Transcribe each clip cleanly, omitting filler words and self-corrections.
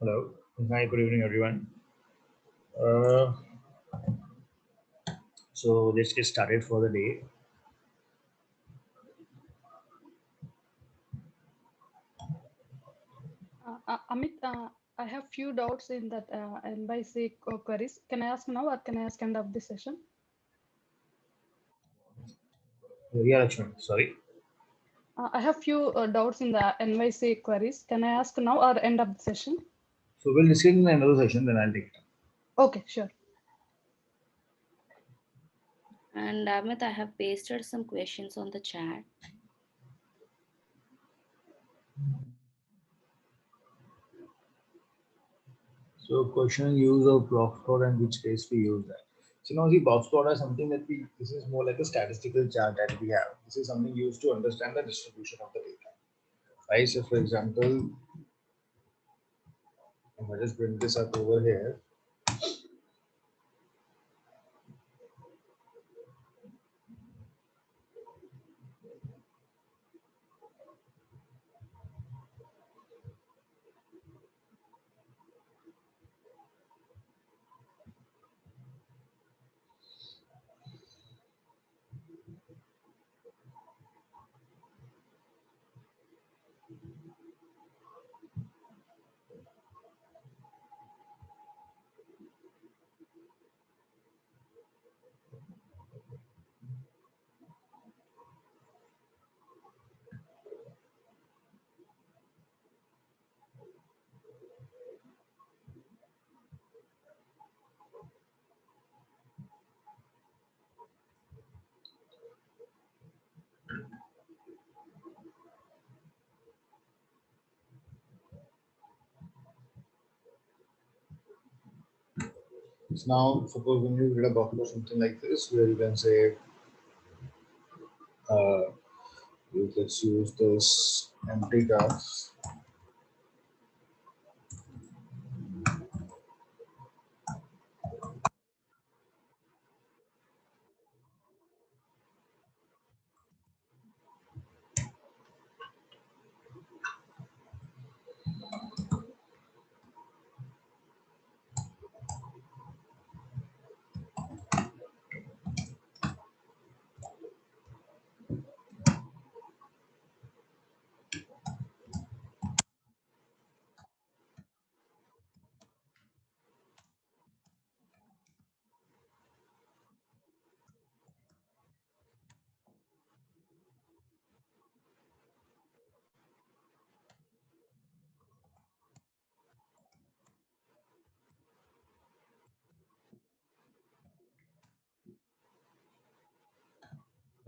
Hello. Hi, good evening, everyone. Uh, so let's get started for the day. Amit, I have few doubts in that NYC queries. Can I ask now or can I ask end of the session? Yeah, Lakshman. Sorry. I have few doubts in the NYC queries. Can I ask now or end of the session? So we'll discuss in another session, then I'll take it up. Okay, sure. And Amit, I have pasted some questions on the chat. So question use of box plot and which case we use that. So now the box plot is something that this is more like a statistical chart that we have. This is something used to understand the distribution of the data. Right. So for example, if I just bring this up over here. So now suppose when you read a box plot something like this, where you can say uh, let's use this empty graphs.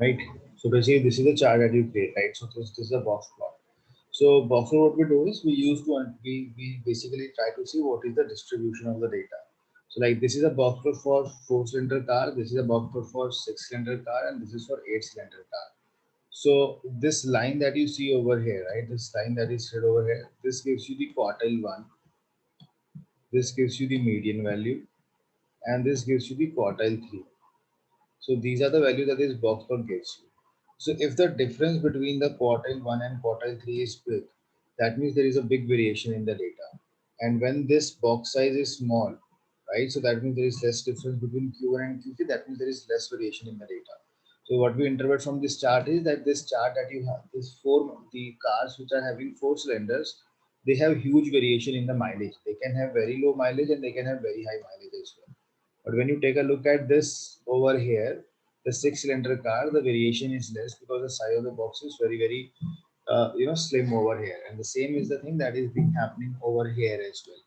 Right? So basically, this is the chart that you create, right? So this is a box plot. So box plot, what we do is we use to we basically try to see what is the distribution of the data. So like this is a box plot for four-cylinder car, this is a box plot for six-cylinder car, and this is for eight-cylinder car. So this line that you see over here, right? This line that is set over here, this gives you the quartile one, this gives you the median value, and this gives you the quartile three. So these are the values that this box plot gives you. So if the difference between the quartile 1 and quartile 3 is big, that means there is a big variation in the data. And when this box size is small, right, so that means there is less difference between Q1 and Q3, that means there is less variation in the data. So what we interpret from this chart is that this chart that you have, the cars which are having four cylinders, they have huge variation in the mileage. They can have very low mileage and they can have very high mileage as well. But when you take a look at this over here, the six-cylinder car, the variation is less because the size of the box is very slim over here. And the same is the thing that is being happening over here as well.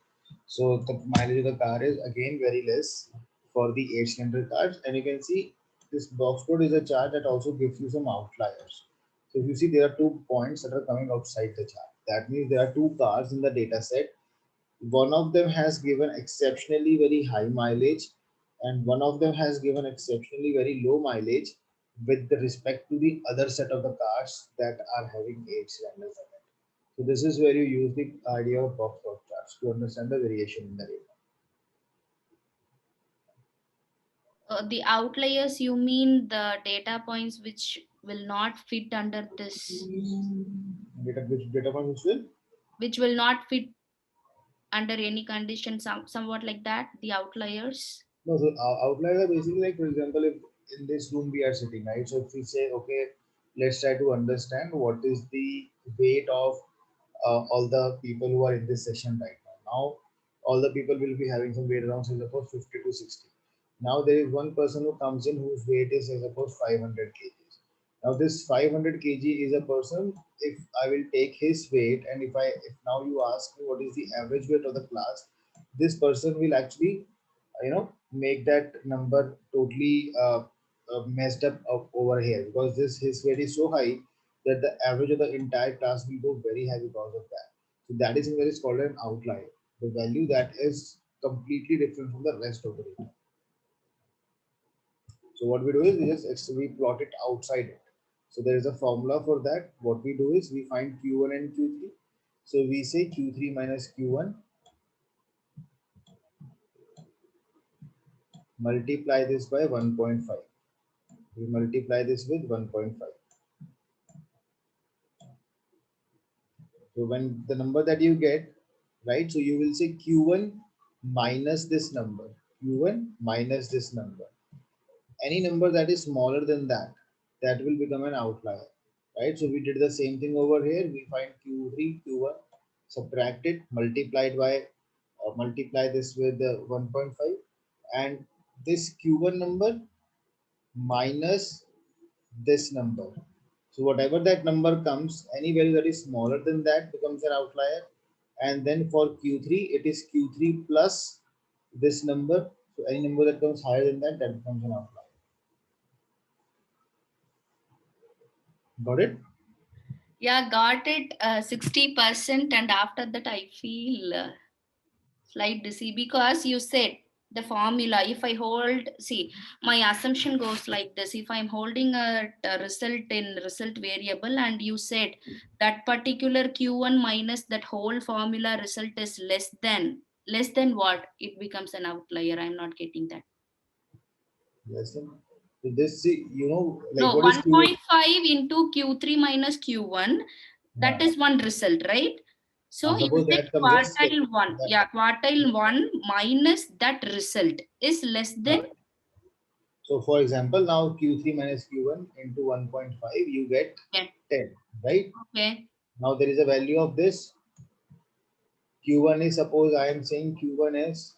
So the mileage of the car is again very less for the eight-cylinder cars, and you can see this box code is a chart that also gives you some outliers. So if you see there are 2 points that are coming outside the chart. That means there are two cars in the data set. One of them has given exceptionally very high mileage and one of them has given exceptionally very low mileage with respect to the other set of the cars that are having eight cylinders in it. So this is where you use the idea of box plot charts to understand the variation in the data. The outliers, you mean the data points which will not fit under this, Which data point which will? which will not fit under any condition, somewhat like that, the outliers? No, so outliers are basically like, for example, if in this room we are sitting, right? So if we say, okay, let's try to understand what is the weight of all the people who are in this session right now. Now, all the people will be having some weight around, say, suppose 50 to 60. Now, there is one person who comes in whose weight is, say, suppose 500 kgs. Now, this 500 kg is a person, if I will take his weight, and if now you ask me what is the average weight of the class, this person will actually, make that number totally messed up over here, because this his weight is so high that the average of the entire class will go very high because of that. So that is where it's called an outlier, the value that is completely different from the rest of the data. So what we do is we plot it outside it. So there is a formula for that. What we do is we find q1 and q3. So we say q3 minus q1, multiply this by 1.5. We multiply this with 1.5. So when the number that you get, right, so you will say q1 minus this number, q1 minus this number. Any number that is smaller than that, that will become an outlier, right? So we did the same thing over here. We find q3, q1, subtract it, multiply this with 1.5, and this q1 number minus this number. So whatever that number comes, any value that is smaller than that becomes an outlier. And then for Q3, it is Q3 plus this number. So any number that comes higher than that, that becomes an outlier. Got it? Yeah, got it. 60%, and after that I feel slight dizzy, because you said the formula, if I hold, see, my assumption goes like this: if I'm holding a result in result variable, and you said that particular q1 minus that whole formula result is less than what, it becomes an outlier. I'm not getting that. Listen. So this, like No, what is Q1? 1.5 into q3 minus q1, that is one result, right? So you Suppose say that comes as quartile one, yeah, quartile one minus that result is less than. So for example, now Q3 minus Q1 into 1.5, you get 10, right? Okay. Now there is a value of this. Q1 is, suppose I am saying Q1 is,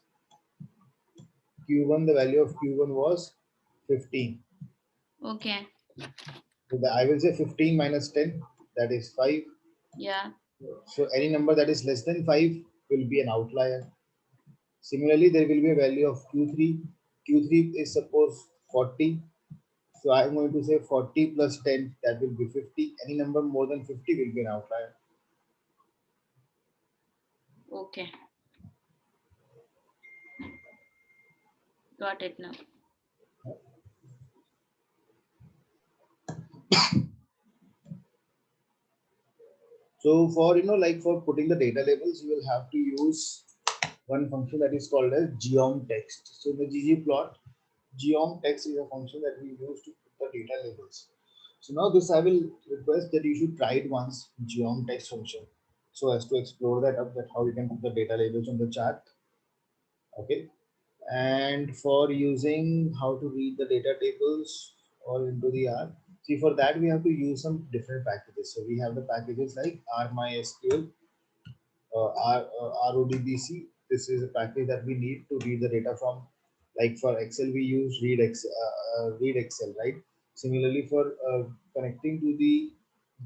Q1, the value of Q1 was 15. Okay. So I will say 15 minus 10, that is 5. Yeah. So any number that is less than 5 will be an outlier. Similarly, there will be a value of Q3. Q3 is suppose 40. So I'm going to say 40 plus 10, that will be 50. Any number more than 50 will be an outlier. Okay. Got it now. So for, like for putting the data labels, you will have to use one function that is called as geom_text. So the ggplot, geom_text is a function that we use to put the data labels. So now this I will request that you should try it once, geom_text function, so as to explore that up, that how you can put the data labels on the chart. Okay. And for using how to read the data tables or into the R, see, for that we have to use some different packages. So we have the packages like RMySQL, RODBC. This is a package that we need to read the data from. Like for Excel, we use read Excel, right? Similarly, for connecting to the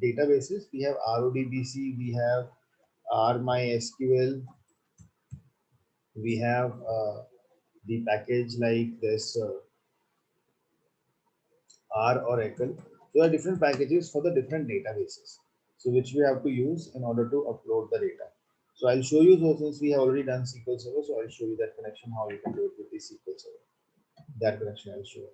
databases, we have RODBC, we have RMySQL, we have the package like this R Oracle. So there are different packages for the different databases, so which we have to use in order to upload the data. So I'll show you, so since we have already done SQL Server, so I'll show you that connection, how you can do it with the SQL Server. That connection I'll show you.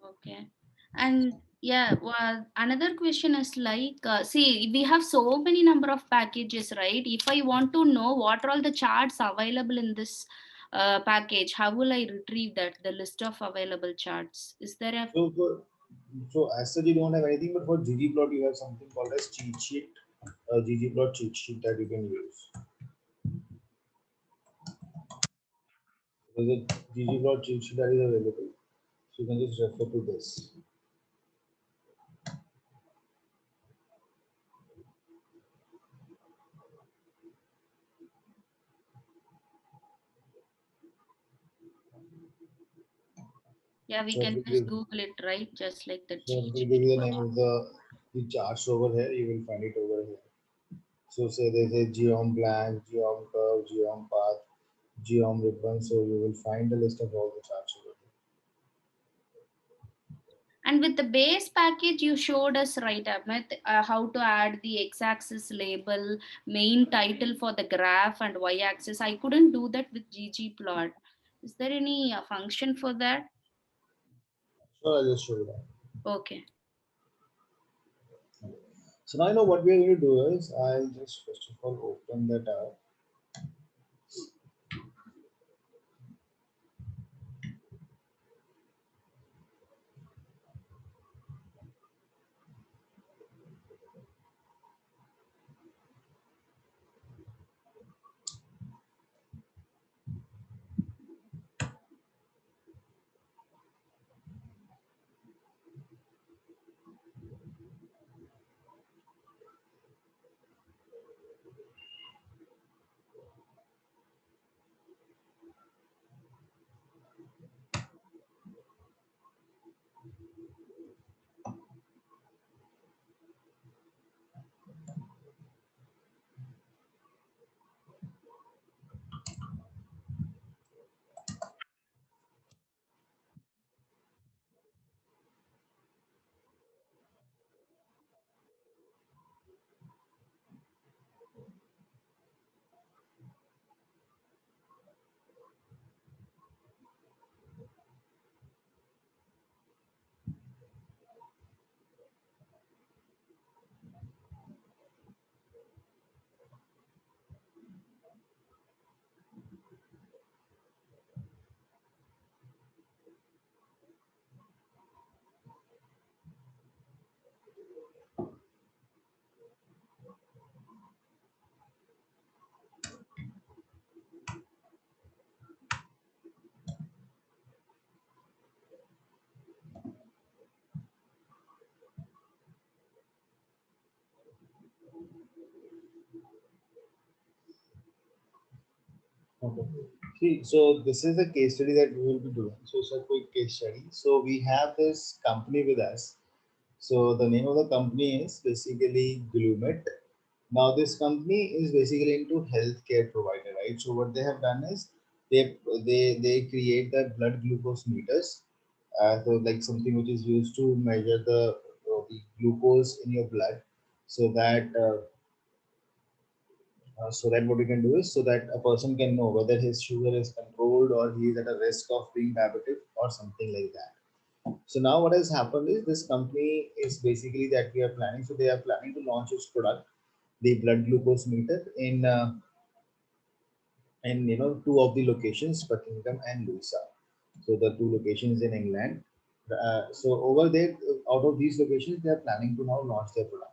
Okay. And yeah, well, another question is like, see, we have so many number of packages, right? If I want to know what are all the charts available in this package, how will I retrieve that, the list of available charts? Is there a So as such, you don't have anything, but for ggplot, you have something called as cheat sheet, ggplot cheat sheet that you can use. There's a ggplot cheat sheet that is available. So you can just refer to this. Yeah, we So can just Google it, right? Just like the so it will GG. give you the name of the charts over here. You will find it over here. So say there's a geom blank, geom curve, geom path, geom ribbon. So you will find the list of all the charts over here. And with the base package, you showed us, right, Amit, how to add the x-axis label, main title for the graph, and y-axis. I couldn't do that with ggplot. Is there any function for that? So I'll just show you that. Okay. So now you know what we are going to do is I'll just first of all open that up. Okay. See, so this is a case study that we will be doing. So it's a quick case study. So we have this company with us. So the name of the company is basically Glumit. Now this company is basically into healthcare provider, right? So what they have done is they create the blood glucose meters. So like something which is used to measure the glucose in your blood, so that what we can do is so that a person can know whether his sugar is controlled or he is at a risk of being diabetic or something like that. So now what has happened is this company is basically that we are planning. So they are planning to launch its product, the blood glucose meter, in two of the locations, Buckingham and Louisa. So the two locations in England. So over there, out of these locations, they are planning to now launch their product.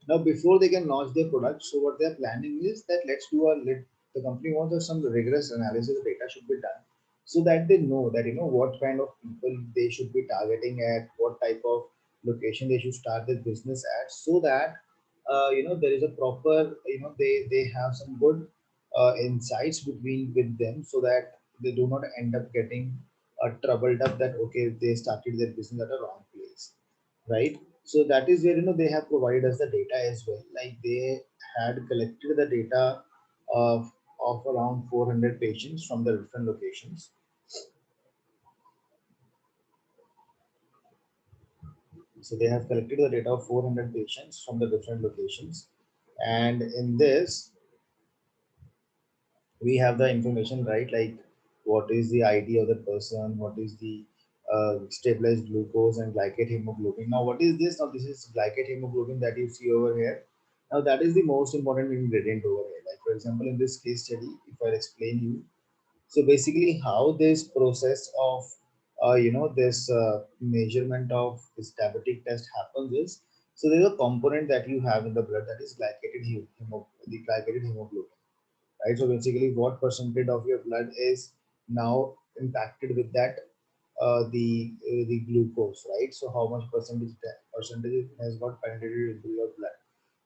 Now, before they can launch their product, so what they're planning is that let the company wants that some rigorous analysis of data should be done, so that they know that what kind of people they should be targeting at, what type of location they should start their business at, so that there is a proper they have some good insights between with them, so that they do not end up getting troubled up that okay they started their business at a wrong place, right? So that is where they have provided us the data as well. Like they had collected the data of around 400 patients from the different locations. So they have collected the data of 400 patients from the different locations, and in this we have the information, right? Like what is the ID of the person, what is the stabilized glucose and glycate hemoglobin. Now what is this? Now this is glycate hemoglobin that you see over here. Now that is the most important ingredient over here. Like for example, in this case study, if I explain you, so basically how this process of this measurement of this diabetic test happens is, so there's a component that you have in the blood that is the glycated hemoglobin, right? So basically, what percentage of your blood is now impacted with that the glucose, right? So how much percentage has got penetrated into your blood.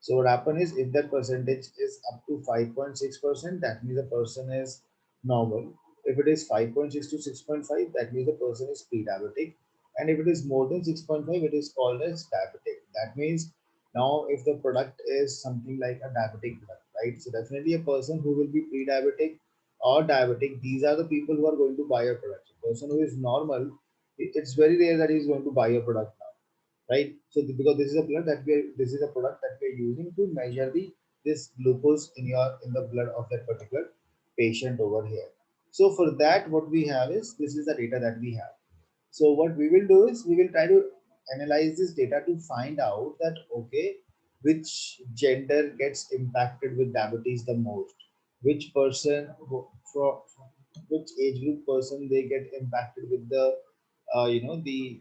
So what happen is if that percentage is up to 5.6%, that means the person is normal. If it is 5.6 to 6.5, that means the person is pre-diabetic. And if it is more than 6.5, it is called as diabetic. That means now if the product is something like a diabetic product, right? So definitely a person who will be pre-diabetic or diabetic, these are the people who are going to buy your product. A person who is normal, it's very rare that he is going to buy your product now, right? So because this is a product that we're using to measure this glucose in the blood of that particular patient over here. So for that, what we have is this is the data that we have. So what we will do is we will try to analyze this data to find out that okay, which gender gets impacted with diabetes the most, which person from which age group person they get impacted with the the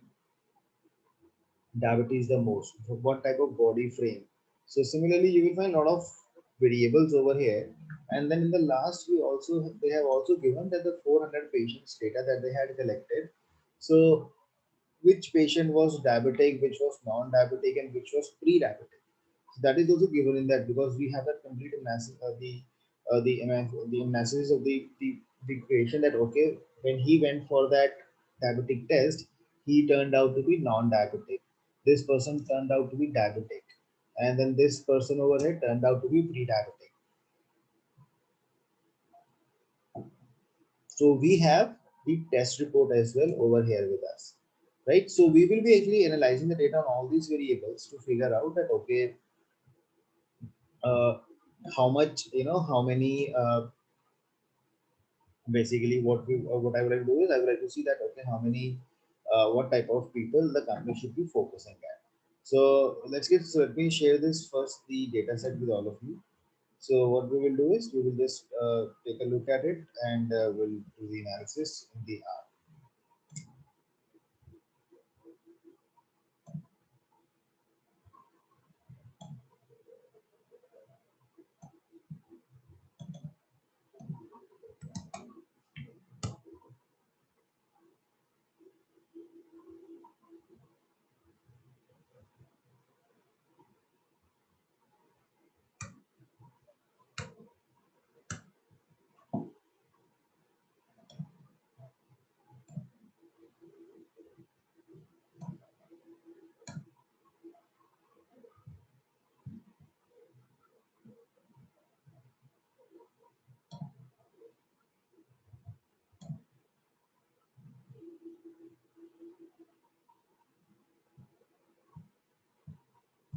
diabetes the most, what type of body frame. So similarly, you will find a lot of variables over here. And then in the last, they have also given that the 400 patients data that they had collected. So which patient was diabetic, which was non-diabetic, and which was pre-diabetic. So that is also given in that because we have that complete analysis the analysis of the patient that okay when he went for that diabetic test he turned out to be non-diabetic. This person turned out to be diabetic, and then this person over here turned out to be pre-diabetic. So we have the test report as well over here with us, right? So we will be actually analyzing the data on all these variables to figure out that okay, uh, how much how many basically what I would like to do is I would like to see that okay, how many what type of people the company should be focusing at. So let me share this first the data set with all of you. So what we will do is we will just take a look at it and we'll do the analysis in the R.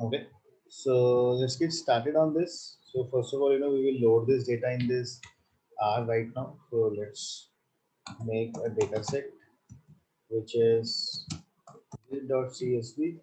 Okay, so let's get started on this. So first of all, we will load this data in this R right now. So let's make a data set which is .csv.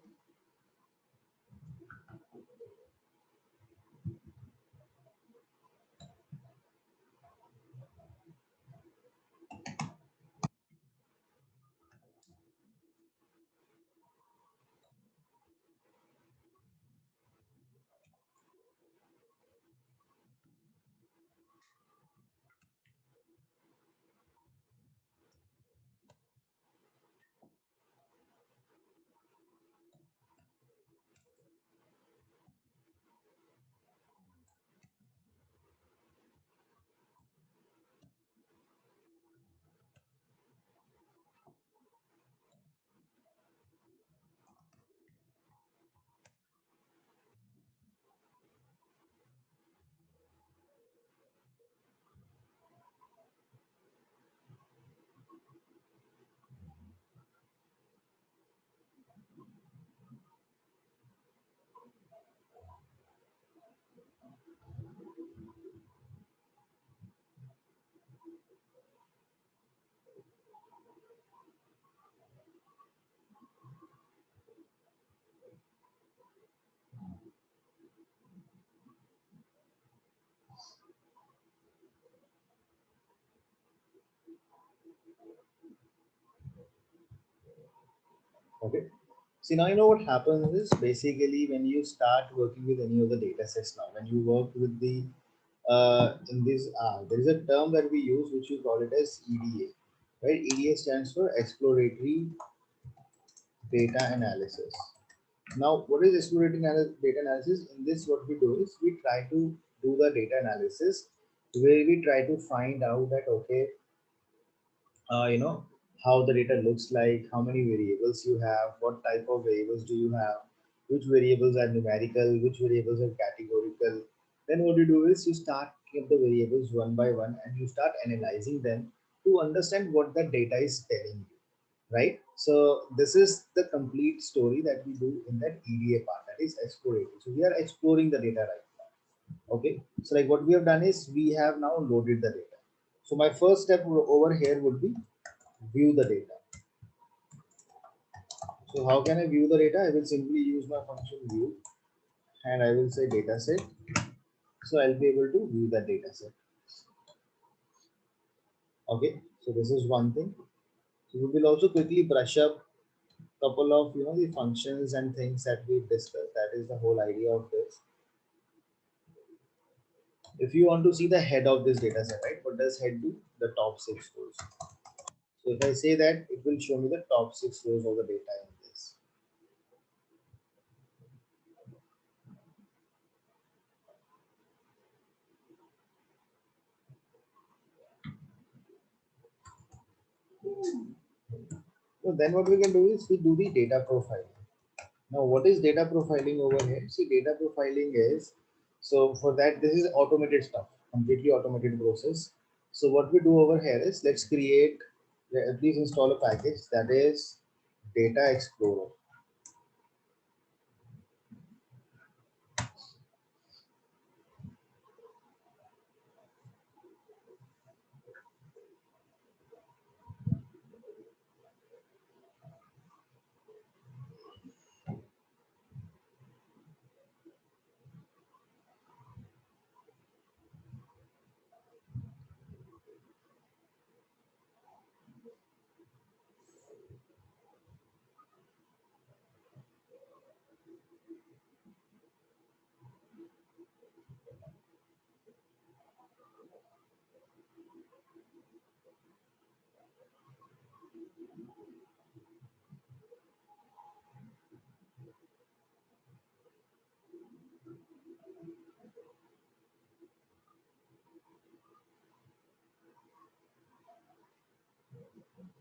Okay. See now what happens is basically when you start working with any of the data sets now, when you work with in this there is a term that we use which we call it as EDA. right? EDA stands for exploratory data analysis. Now, what is exploratory data analysis? In this, what we do is we try to do the data analysis where we try to find out that, okay, you know, how the data looks like, how many variables you have, what type of variables do you have, which variables are numerical, which variables are categorical. Then what you do is you start picking up the variables one by one and you start analyzing them to understand what the data is telling you, right? So this is the complete story that we do in that EDA part, that is exploration. So we are exploring the data right now. Okay. So like what we have done is we have now loaded the data. So my first step over here would be view the data. So how can I view the data? I will simply use my function view and I will say data set. So I'll be able to view the data set. Okay, so this is one thing. So we will also quickly brush up couple of the functions and things that we discussed. That is the whole idea of this. If you want to see the head of this data set, right? What does head do? The top 6 rows. So if I say that, it will show me the top 6 rows of the data in this. So then what we can do is we do the data profiling. Now, what is data profiling over here? See, data profiling is, so for that, this is automated stuff, completely automated process. So what we do over here is let's create, please install a package that is Data Explorer.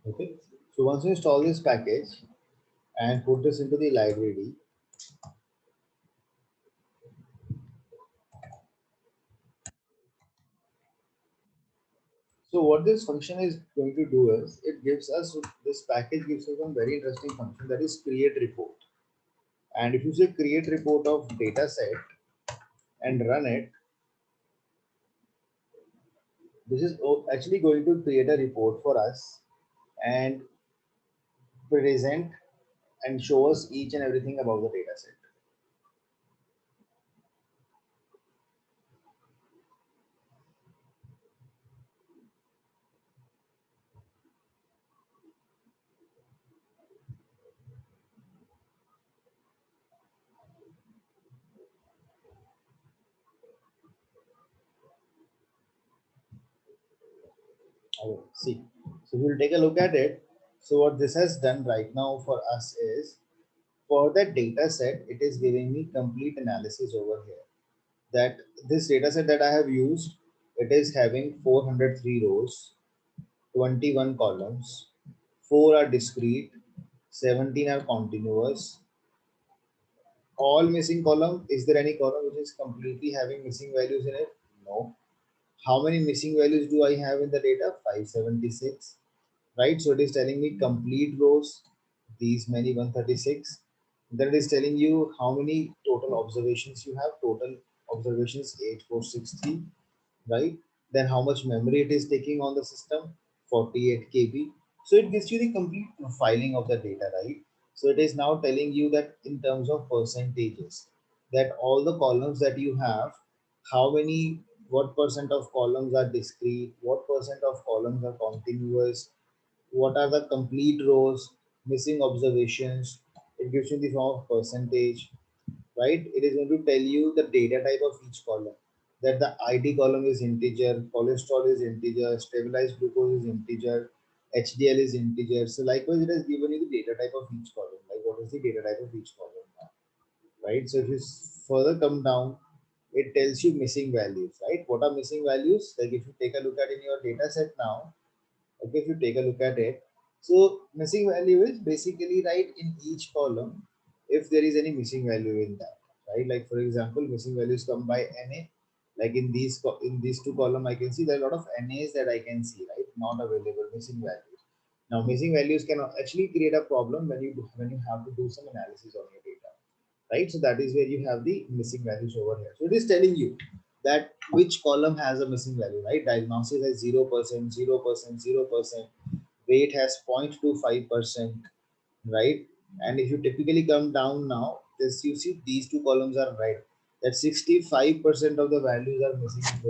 Okay. So once you install this package and put this into the library, so what this function is going to do is it gives us, this package gives us one very interesting function, that is create report. And if you say create report of data set and run it, this is actually going to create a report for us and present and show us each and everything about the data set. Okay, see, so we'll take a look at it. So what this has done right now for us is, for that data set, it is giving me complete analysis over here. That this data set that I have used, it is having 403 rows, 21 columns, 4 are discrete, 17 are continuous. All missing column, is there any column which is completely having missing values in it? No. How many missing values do I have in the data? 576, right? So it is telling me complete rows, these many 136. Then it is telling you how many total observations you have. Total observations 8463, right? Then how much memory it is taking on the system, 48 KB. So it gives you the complete profiling of the data, right? So it is now telling you that in terms of percentages, that all the columns that you have, how many, what percent of columns are discrete, what percent of columns are continuous, what are the complete rows, missing observations. It gives you the form of percentage, right? It is going to tell you the data type of each column. That the ID column is integer, cholesterol is integer, stabilized glucose is integer, HDL is integer. So likewise, it has given you the data type of each column. Like what is the data type of each column now, right? So if you further come down, it tells you missing values, right? What are missing values? Like if you take a look at in your data set now, okay, if you take a look at it, so missing value is basically right in each column if there is any missing value in that, right? Like for example, missing values come by NA. Like in in these two column, I can see there are a lot of NAs that I can see, right? Not available, missing values. Now, missing values can actually create a problem when when you have to do some analysis on your data, right? So that is where you have the missing values over here. So it is telling you that which column has a missing value, right? Diagnosis has 0%, 0%, 0%. Weight has 0.25%, right? And if you typically come down now, this you see these two columns are right. That 65% of the values are missing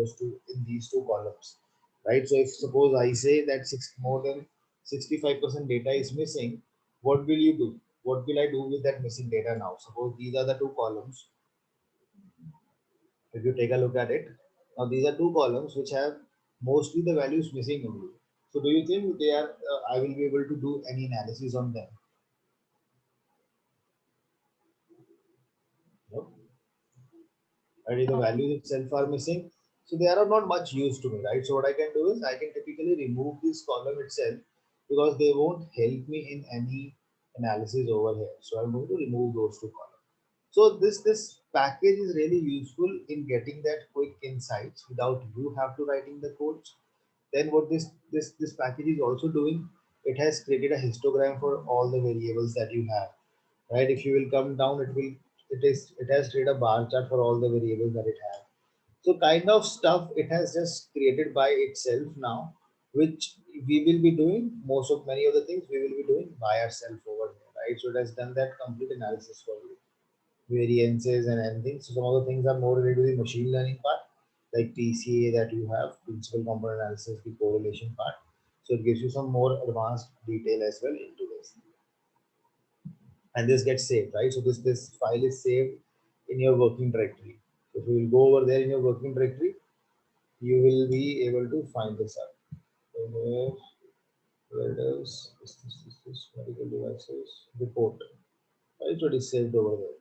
in these two columns, right? So if suppose I say that more than 65% data is missing, what will you do? What will I do with that missing data now? Suppose these are the two columns. If you take a look at it, now these are two columns which have mostly the values missing only. So do you think they are? I will be able to do any analysis on them? No. Right? The values itself are missing, so they are not much use to me, right? So what I can do is I can typically remove this column itself because they won't help me in any analysis over here. So I'm going to remove those two columns. So this package is really useful in getting that quick insights without you have to writing the codes. Then what this package is also doing, it has created a histogram for all the variables that you have, right? If you will come down, it has created a bar chart for all the variables that it has. So kind of stuff it has just created by itself now, which we will be doing many of the things we will be doing by ourselves over here, right? So it has done that complete analysis for you, variances and anything. So some of the things are more related to the machine learning part, like PCA that you have, principal component analysis, the correlation part. So it gives you some more advanced detail as well into this. And this gets saved, right? So this file is saved in your working directory. If you will go over there in your working directory, you will be able to find this out. So where does this medical devices report, right? So it is saved over there.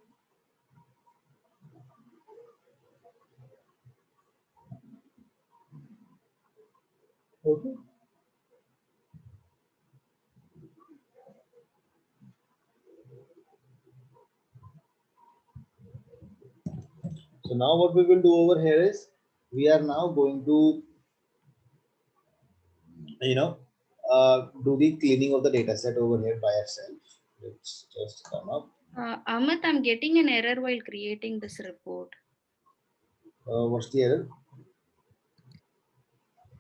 Okay. So now what we will do over here is we are now going to, do the cleaning of the data set over here by ourselves. Let's just come up. Amit, I'm getting an error while creating this report. What's the error?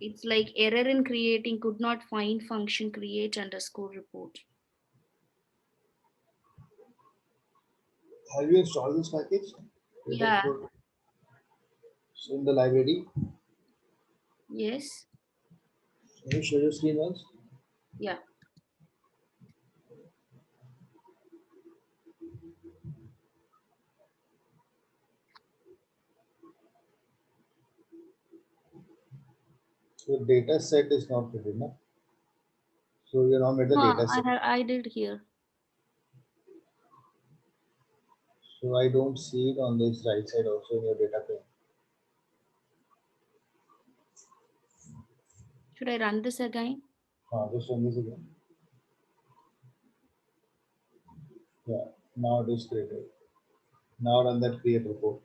It's like error in creating, could not find function create underscore report. Have you installed this package? Yeah. So in the library, Yes. can you show your screen once? Yeah. Your data set is not ready, no? So you're not made the No, data set. I did here. So I don't see it on this right side also in your data pane. Should I run this again? Just run this again. Yeah, now it is created. Now run that create report.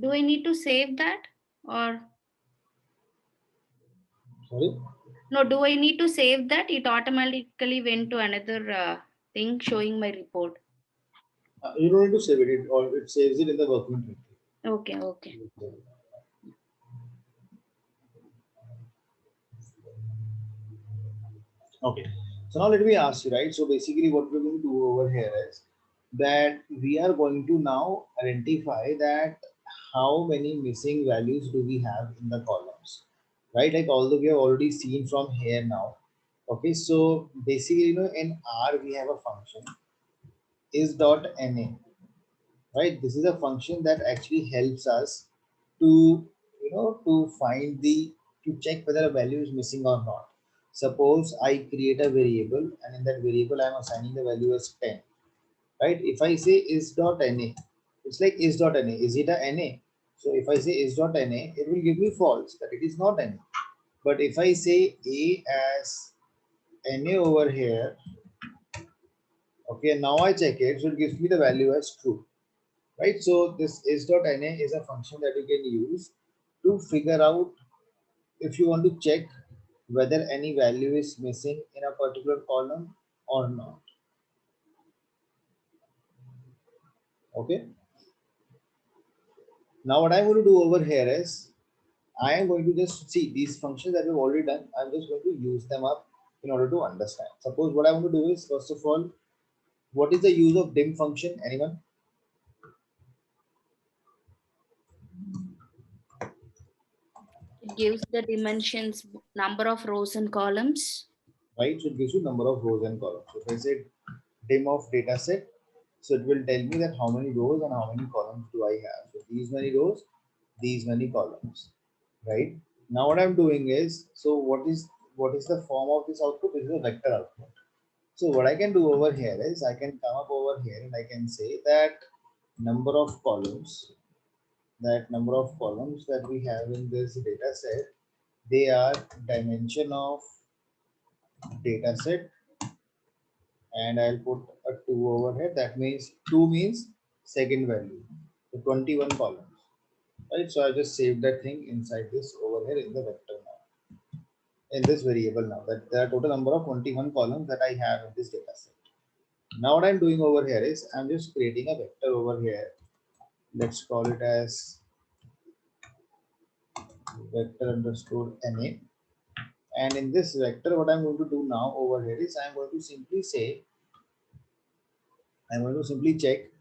Do I need to save that or? Sorry? No, do I need to save that? It automatically went to another thing showing my report. You don't need to save it, or it saves it in the working directory. Okay, okay. Okay. So now let me ask you, right? So basically what we're going to do over here is that we are going to now identify that how many missing values do we have in the columns, right? Like although we have already seen from here now. Okay, so basically, in R we have a function is dot na, right? This is a function that actually helps us to, to find to check whether a value is missing or not. Suppose I create a variable and in that variable I'm assigning the value as 10, right? If I say is dot na, it's like is dot na, is it a na? So if I say is dot na, it will give me false that it is not na. But if I say a as na over here, okay, now I check it, so it gives me the value as true, right? So this is.na is a function that you can use to figure out if you want to check whether any value is missing in a particular column or not. Okay. Now what I'm going to do over here is I am going to just see these functions that we've already done. I'm just going to use them up in order to understand. Suppose what I want to do is, first of all, what is the use of dim function? Anyone? It gives the dimensions, number of rows and columns. Right? So it gives you number of rows and columns. So if I say dim of data set, so it will tell me that how many rows and how many columns do I have. So these many rows, these many columns, right? Now what I'm doing is, so what is the form of this output? This is a vector output. So what I can do over here is I can come up over here and I can say that number of columns, that we have in this data set, they are dimension of data set, and I'll put a 2 over here. That means 2 means second value. So 21 columns. Right. So I just saved that thing inside this over here in the vector now. In this variable now. That there are total number of 21 columns that I have in this data set. Now what I'm doing over here is I'm just creating a vector over here. Let's call it as vector underscore na. And in this vector, what I'm going to do now over here is I'm going to simply say, I'm going to simply check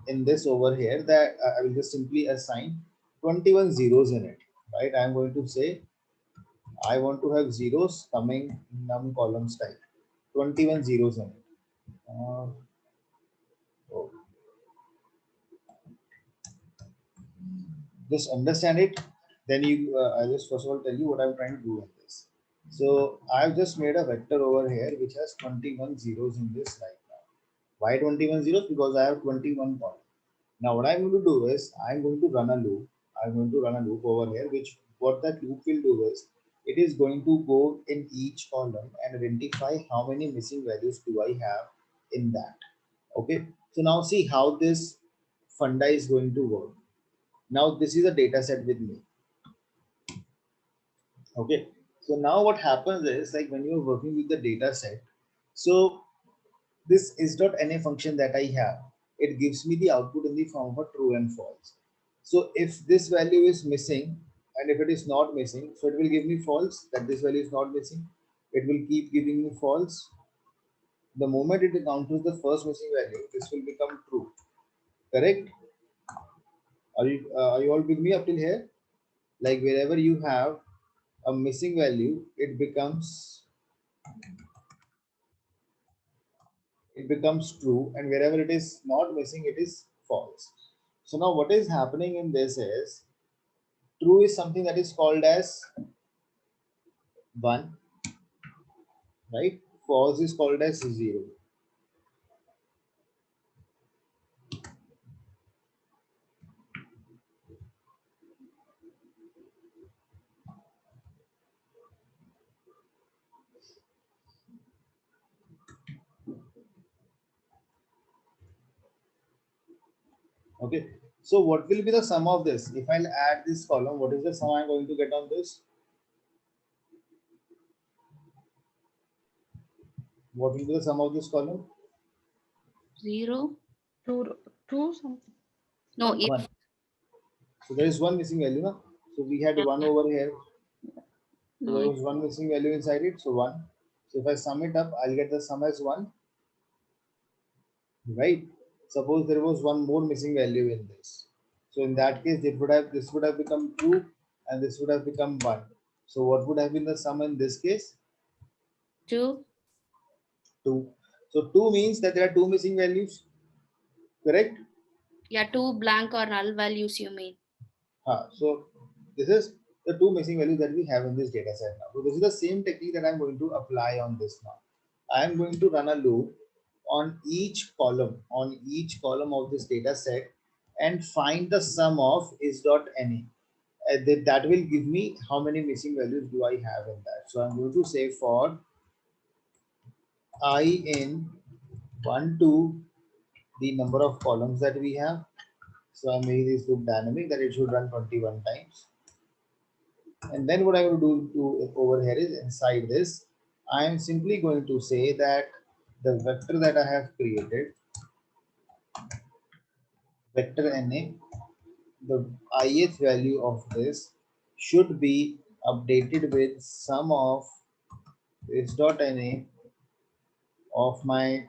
in this over here that I will just simply assign 21 zeros in it, right? I'm going to say I want to have zeros coming num columns type, 21 zeros in it. Oh, just understand it. Then I'll just first of all tell you what I'm trying to do in this. So I've just made a vector over here which has 21 zeros in this right now. Why 21 zeros? Because I have 21 columns. Now what I'm going to do is I'm going to run a loop. I'm going to run a loop over here, which what that loop will do is it is going to go in each column and identify how many missing values do I have in that. Okay. So now see how this funda is going to work. Now this is a data set with me. Okay. So now what happens is like when you're working with the data set, so this is.na function that I have, it gives me the output in the form of a true and false. So if this value is missing and if it is not missing, so it will give me false that this value is not missing. It will keep giving me false. The moment it encounters the first missing value, this will become true. Correct? Are you all with me up till here? Like wherever you have a missing value, it becomes true, and wherever it is not missing, it is false. So now what is happening in this is true is something that is called as 1, right? False is called as 0. Okay. So what will be the sum of this? If I'll add this column, what is the sum I'm going to get on this? What will be the sum of this column? 0. Two something. No, if 1. So there is one missing value, no? So we had yeah, 1 over here. So there was one missing value inside it, so 1. So if I sum it up, I'll get the sum as 1, right? Suppose there was one more missing value in this. So in that case, this would have become 2 and this would have become 1. So what would have been the sum in this case? 2. 2. So 2 means that there are 2 missing values, correct? Yeah, 2 blank or null values you mean. So this is the 2 missing values that we have in this data set now. So this is the same technique that I'm going to apply on this now. I'm going to run a loop on each column of this data set and find the sum of is.any. That will give me how many missing values do I have in that. So I'm going to say for I in 1, 2, the number of columns that we have. So I'm making this loop dynamic that it should run 21 times. And then what I'm going to do over here is inside this, I am simply going to say that the vector that I have created, vector NA, the ith value of this should be updated with sum of is.NA of my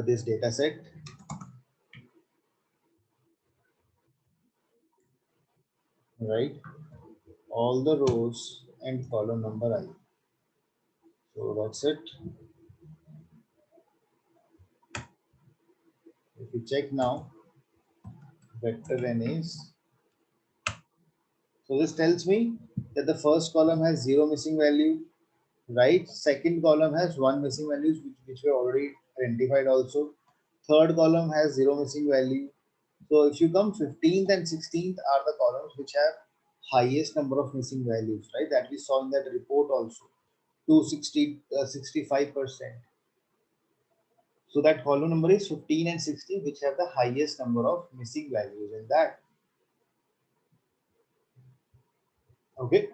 this data set, right? All the rows and column number I. So that's it. If you check now, vector N is. So this tells me that the first column has 0 missing value, right? Second column has 1 missing values, which we already identified also. Third column has 0 missing value. So if you come 15th and 16th are the columns which have highest number of missing values, right? That we saw in that report also, 65%. So that column number is 15 and 16, which have the highest number of missing values in that. Okay.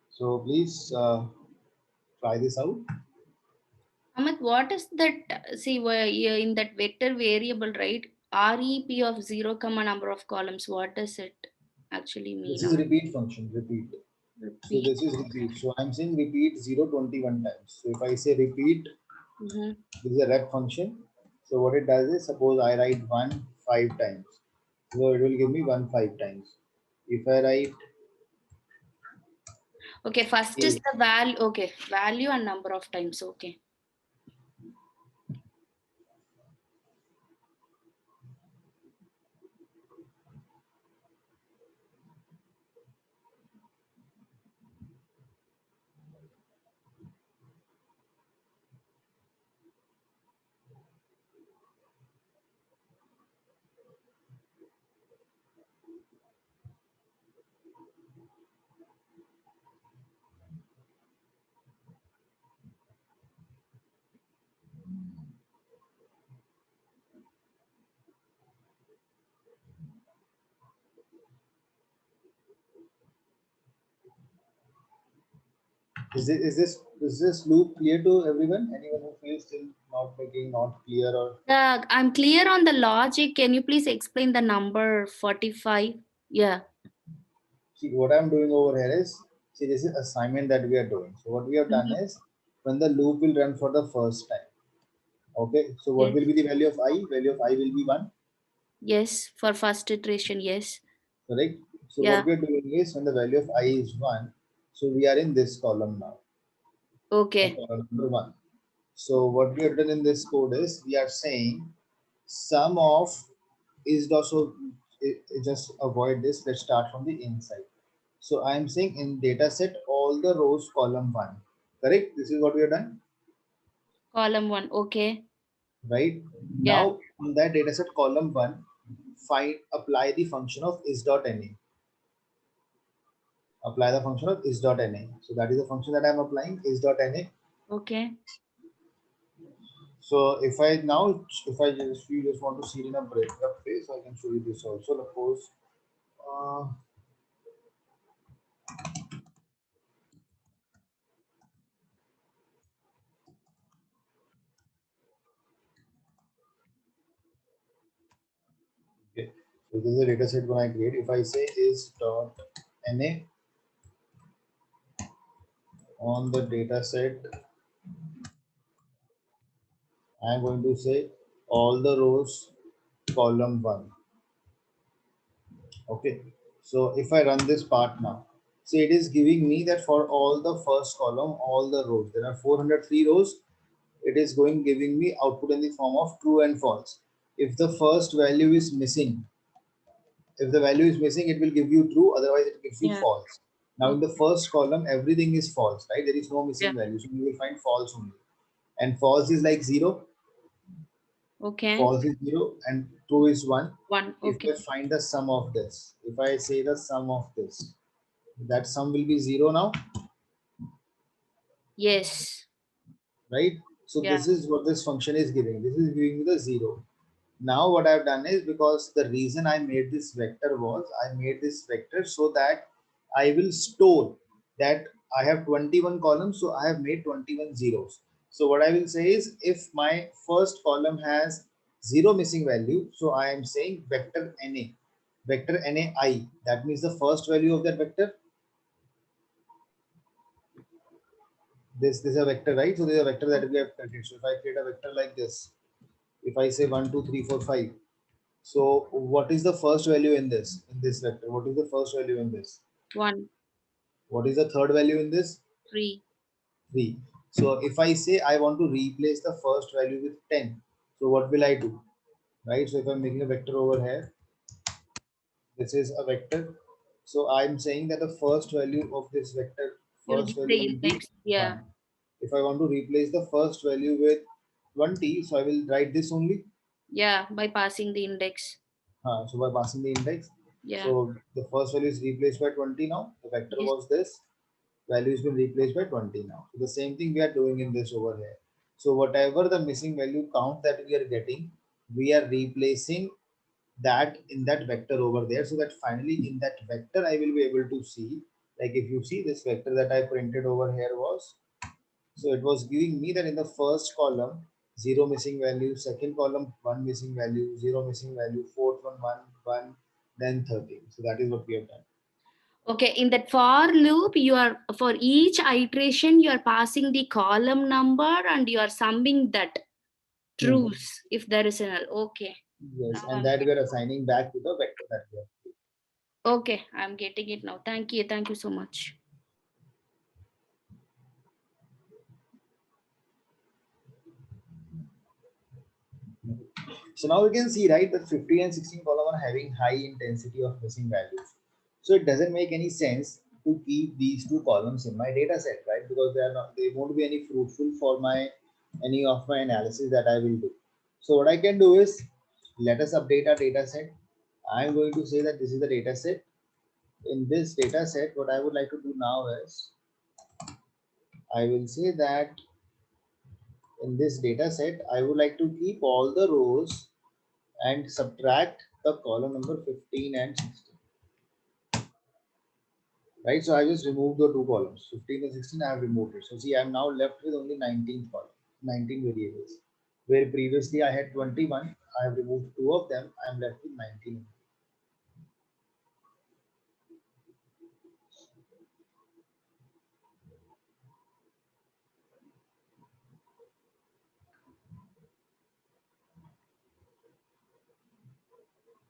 So please try this out. Amit, what is that? See, in that vector variable, right? REP of 0 comma number of columns. What does it actually mean? This is repeat function, repeat. So this is repeat. So I'm saying repeat 0 21 times. So if I say repeat, this is a rep function. So what it does is, suppose I write 1 5 times. So it will give me 1 5 times. If I write okay, first is the value. Okay, value and number of times. Okay. is this loop clear to everyone? Anyone who feels still not clear or? Yeah, I'm clear on the logic. Can you please explain the number 45? Yeah. See, what I'm doing over here is, see, this is assignment that we are doing. So what we have done is, when the loop will run for the first time. Okay, so what will be the value of I? Value of I will be 1. Yes, for first iteration, yes. Correct. So Yeah. what we are doing is, when the value of I is 1, so we are in this column now. Okay. Column number 1. So what we have done in this code is, we are saying sum of is also, just avoid this. Let's start from the inside. So I am saying in data set all the rows column 1. Correct. This is what we have done. Column 1. Okay. Right. Yeah. Now on that data set column 1, apply the function of is.NA. Apply the function of is.NA. So that is the function that I am applying, is.NA. Okay. So if I you just want to see it in a breakup phase, I can show you this also. Suppose okay. So this is a data set when I create. If I say is dot NA on the data set. I'm going to say all the rows column 1. Okay, so if I run this part now, see it is giving me that for all the first column, all the rows, there are 403 rows. It is going giving me output in the form of true and false. If the first value is missing, if the value is missing, it will give you true, otherwise it gives you Yeah. false. Now in the Okay. first column, everything is false, right? There is no missing Yeah. value, so you will find false only. And false is like 0, Okay. false is 0, and true is 1. 1. If Okay. I find the sum of this, if I say the sum of this, that sum will be 0 now, Yes. right? So Yeah. this is what this function is giving. This is giving me the 0. Now what I've done is, because the reason I made this vector was, I made this vector so that I will store that I have 21 columns, so I have made 21 zeros. So what I will say is, if my first column has 0 missing value, so I am saying vector NA, vector NAI, that means the first value of that vector. This is a vector, right? So there's a vector that we have created. So if I create a vector like this, if I say 1, 2, 3, 4, 5. So what is the first value in this vector? What is the first value in this? 1. What is the third value in this? 3. 3. So if I say I want to replace the first value with 10, so what will I do? Right? So if I'm making a vector over here, this is a vector. So I'm saying that the first value of this vector, You'll first give the value will be index. Yeah. 1. If I want to replace the first value with 20, so I will write this only. Yeah. By passing the index. So by passing the index, Yeah. so the first value is replaced by 20 now. The vector Yes. was this, value has been replaced by 20 now. So the same thing we are doing in this over here. So whatever the missing value count that we are getting, we are replacing that in that vector over there, so that finally in that vector I will be able to see, like if you see this vector that I printed over here was, so it was giving me that in the first column, 0 missing value, second column, 1 missing value, 0 missing value, fourth one, 1, 1, then 13. So that is what we have done. Okay. In that for loop, you are for each iteration, you are passing the column number and you are summing that truths if there is an null. Okay. Yes, Now and I'm that we are assigning back to the vector that we have. okay. I'm getting it now. Thank you. Thank you so much. So now we can see, right, that 15 and 16 column are having high intensity of missing values. So it doesn't make any sense to keep these two columns in my data set, right? Because they won't be any fruitful for any of my analysis that I will do. So what I can do is, let us update our data set. I'm going to say that this is the data set. In this data set, what I would like to do now is, I will say that in this data set, I would like to keep all the rows and subtract the column number 15 and 16. Right, so I just removed the two columns, 15 and 16. I have removed it. So see, I'm now left with only 19 column, 19 variables, where previously I had 21. I have removed two of them. I'm left with 19.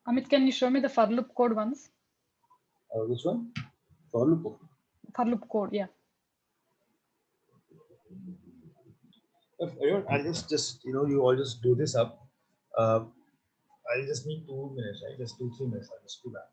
Amit, can you show me the for loop code once? Which one? For loop. For loop code, yeah. I'll just you all just do this up. I just need 2 minutes, right? Just 2-3 minutes. I'll just do that.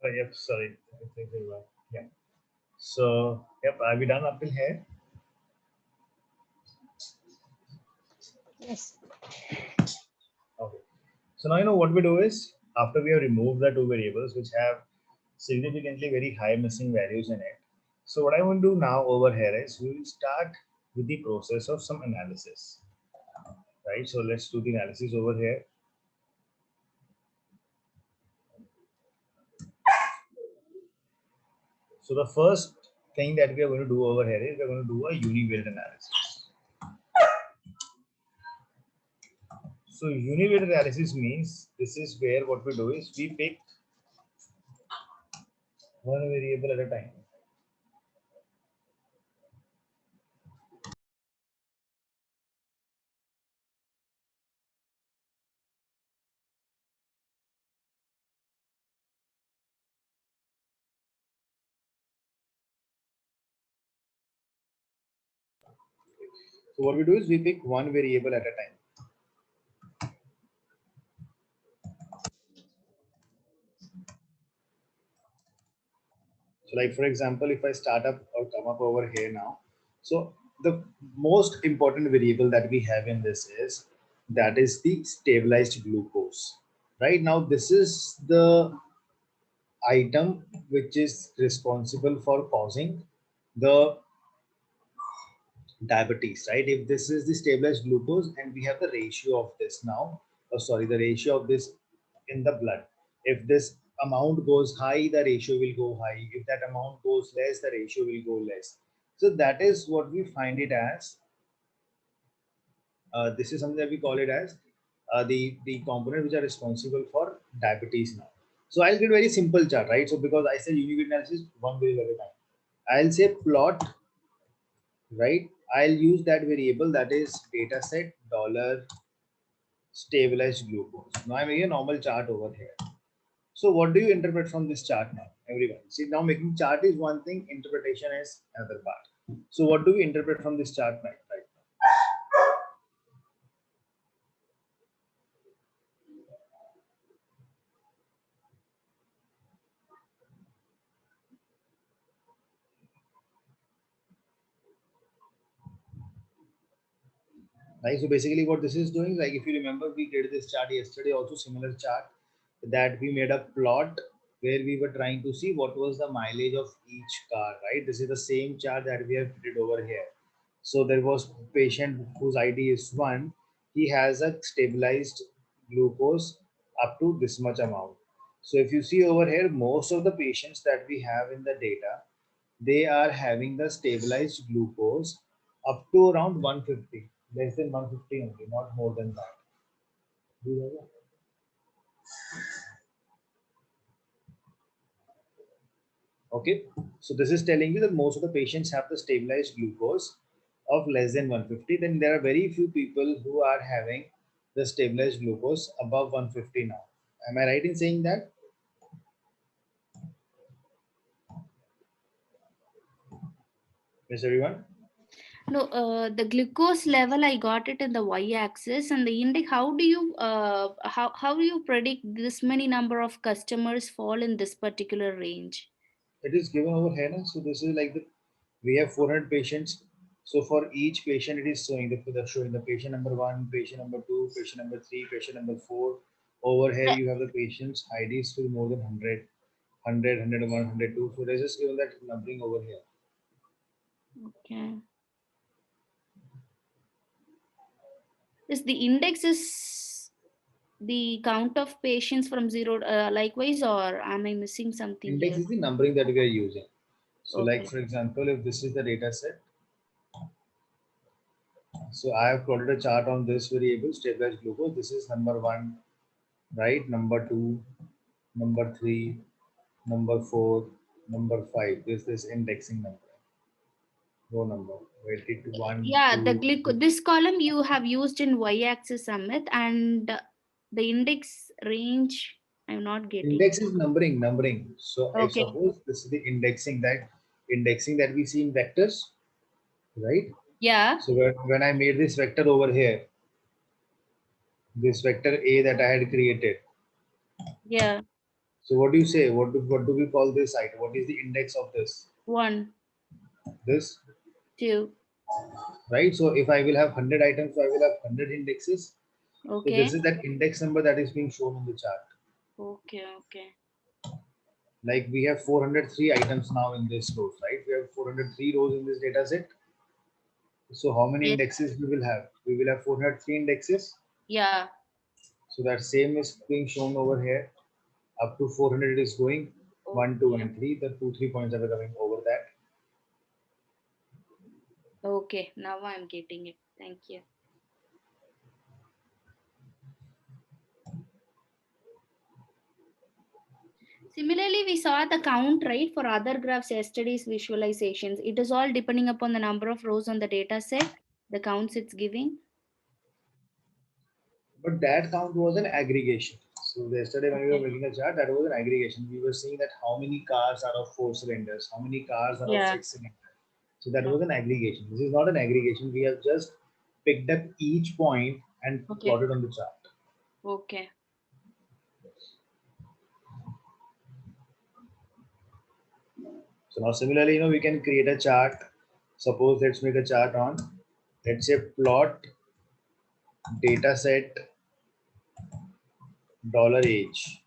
Oh, yep, sorry. I think we were- Yeah. So, yep, are we done up till here? Yes. Okay. So now you know what we do is after we have removed the two variables which have significantly very high missing values in it. So what I want to do now over here is we will start with the process of some analysis. Right. So let's do the analysis over here. So the first thing that we are going to do over here is we're going to do a univariate analysis. So univariate analysis means this is where what we do is we pick one variable at a time. So what we do is we pick one variable at a time. So like for example, if I start up or come up over here now, so the most important variable that we have in this is that is the stabilized glucose. Right now, this is the item which is responsible for causing the diabetes, right? If this is the stabilized glucose and we have the ratio of this now, or sorry, the ratio of this in the blood. If this amount goes high, the ratio will go high. If that amount goes less, the ratio will go less. So that is what we find it as. This is something that we call it as the component which are responsible for diabetes now. So I'll get very simple chart, right? So because I said univariate analysis, one variable at a time. I'll say plot, right? I'll use that variable that is data set dollar stabilized glucose. Now I'm making a normal chart over here. So what do you interpret from this chart now, everyone? See, now making chart is one thing, interpretation is another part. So what do we interpret from this chart right now? Right. So basically what this is doing, like if you remember, we did this chart yesterday, also similar chart that we made a plot where we were trying to see what was the mileage of each car, right? This is the same chart that we have put over here. So there was patient whose ID is 1. He has a stabilized glucose up to this much amount. So if you see over here, most of the patients that we have in the data, they are having the stabilized glucose up to around 150, less than 150 only, not more than that. Okay, so this is telling you that most of the patients have the stabilized glucose of less than 150. Then there are very few people who are having the stabilized glucose above 150 now. Am I right in saying that? Yes, everyone? No, the glucose level, I got it in the y-axis, and the index. How do you predict this many number of customers fall in this particular range? It is given over here. Na? So this is like we have 400 patients. So for each patient, it is showing the patient number 1, patient number 2, patient number 3, patient number 4. Over here, you have the patients IDs with more than 100, 100, 101, 102. So there's just given that numbering over here. Okay. Is the index is the count of patients from 0 likewise, or am I missing something Index here? is the numbering that we are using. So like Okay. for example, if this is the data set, so I have plotted a chart on this variable, stabilized glucose. This is number 1, right? Number 2, number 3, number 4, number 5. This indexing number, row number. Weighted to 1, Yeah, the 2, 3. this column you have used in y-axis, Amit, and the index range I'm not getting. Index is numbering. So if Okay. suppose this is the indexing that we see in vectors, right? Yeah. So when I made this vector over here, this vector A that I had created. Yeah. So what do you say? What do we call this item? What is the index of this? 1, This, 2. right? So if I will have 100 items, so I will have 100 indexes. So Okay. this is that index number that is being shown in the chart. Okay. Okay. Like we have 403 items now in this rows, right? We have 403 rows in this data set. So how many Yes. indexes we will have? We will have 403 indexes. Yeah. So that same is being shown over here. Up to 400 it is going. 1, 2, Okay. and 3. The 2, 3 points are coming over that. Okay. Now I'm getting it. Thank you. Similarly, we saw the count, right, for other graphs yesterday's visualizations. It is all depending upon the number of rows on the data set, the counts it's giving. But that count was an aggregation. So yesterday when we were making a chart, that was an aggregation. We were seeing that how many cars are of 4 cylinders, how many cars are of Yeah. 6 cylinders. So that was an aggregation. This is not an aggregation. We have just picked up each point and Okay. plotted on the chart. Okay. So now similarly, we can create a chart. Suppose let's make a chart on, let's say plot data set $age.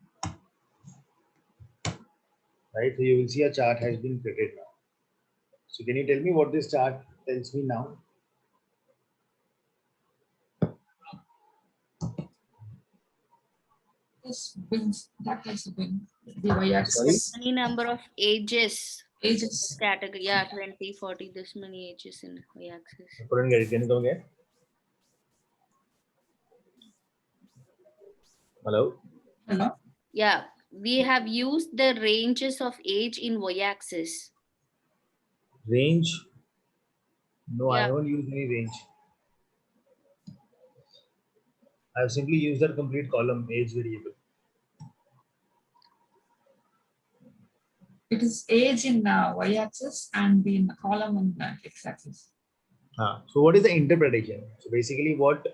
Right, so you will see a chart has been created now. So can you tell me what this chart tells me now? This brings that has been the y-axis Any number of ages ages. category. Yeah, 20, 40, this many ages in y-axis. I couldn't get it. Can you come again? Hello? Hello. Yeah, we have used the ranges of age in y-axis. Range? No, I Yeah. haven't used any range. I have simply used that complete column age variable. It is age in y-axis and the column in x-axis. So what is the interpretation? So basically what,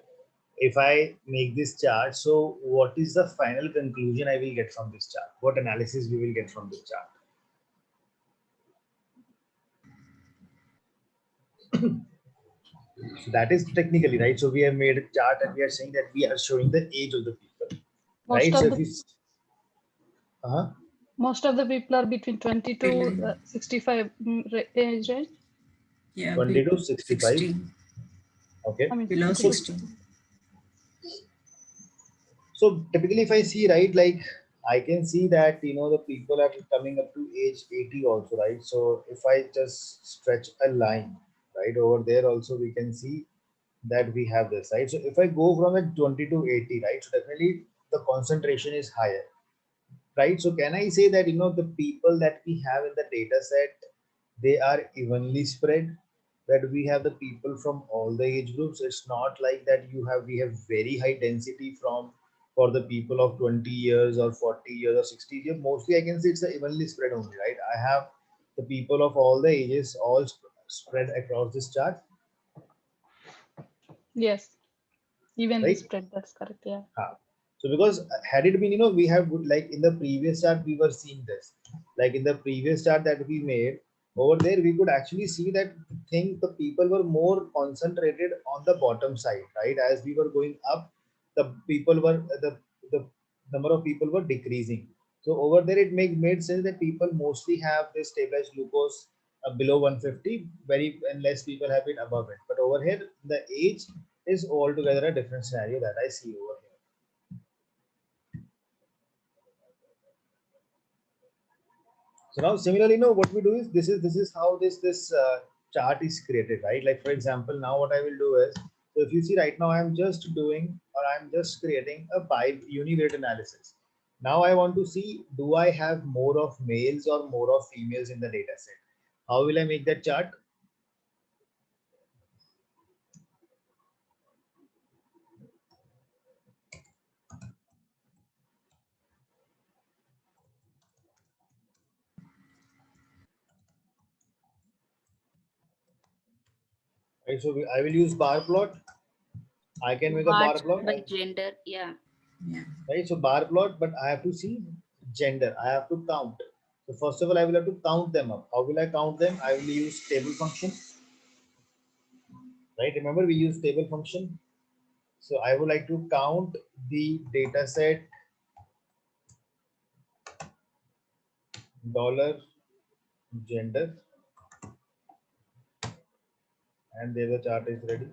if I make this chart, so what is the final conclusion I will get from this chart? What analysis we will get from this chart? So that is technically, right? So we have made a chart and we are saying that we are showing the age of the people, right? Most So of if the, you, most of the people are between 20 to 65 age range. Yeah. 20 to 65. 16. Okay. I mean, Below 20 to 16. So typically, if I see, right, like I can see that, the people are coming up to age 80 also, right? So if I just stretch a line, right, over there also, we can see that we have this, right? So if I go from a 20 to 80, right, so definitely the concentration is higher, right? So can I say that, the people that we have in the data set, they are evenly spread, that we have the people from all the age groups. It's not like that we have very high density for the people of 20 years or 40 years or 60 years. Mostly I can say it's a evenly spread only, right? I have the people of all the ages all spread across this chart. Yes, evenly Right? spread. That's correct. Yeah. So because had it been, we have, like in the previous chart, we were seeing this, like in the previous chart that we made over there, we could actually see that the people were more concentrated on the bottom side, right? As we were going up, the people were, the number of people were decreasing. So over there, it made sense that people mostly have this stabilized glucose below 150, and less people have it above it. But over here, the age is altogether a different scenario that I see over here. So now similarly, what we do is this is how this chart is created, right? Like for example, now what I will do is, so if you see right now, I'm just creating a univariate analysis. Now I want to see, do I have more of males or more of females in the data set? How will I make that chart? Right, so I will use bar plot. I can make a bar plot. By gender. Yeah. Yeah. Right, so bar plot, but I have to see gender. I have to count. So first of all, I will have to count them up. How will I count them? I will use table function, right? Remember we use table function. So I would like to count the data set dollar gender, and there the chart is ready.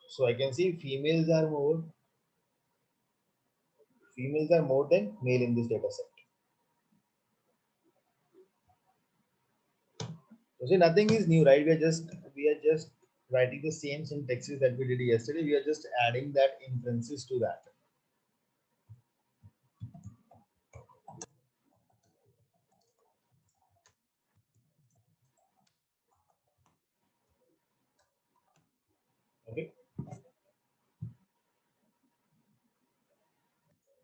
So I can see females are more than male in this data set. So see, nothing is new, right? We are just writing the same syntaxes that we did yesterday. We are just adding that inferences to that. Okay.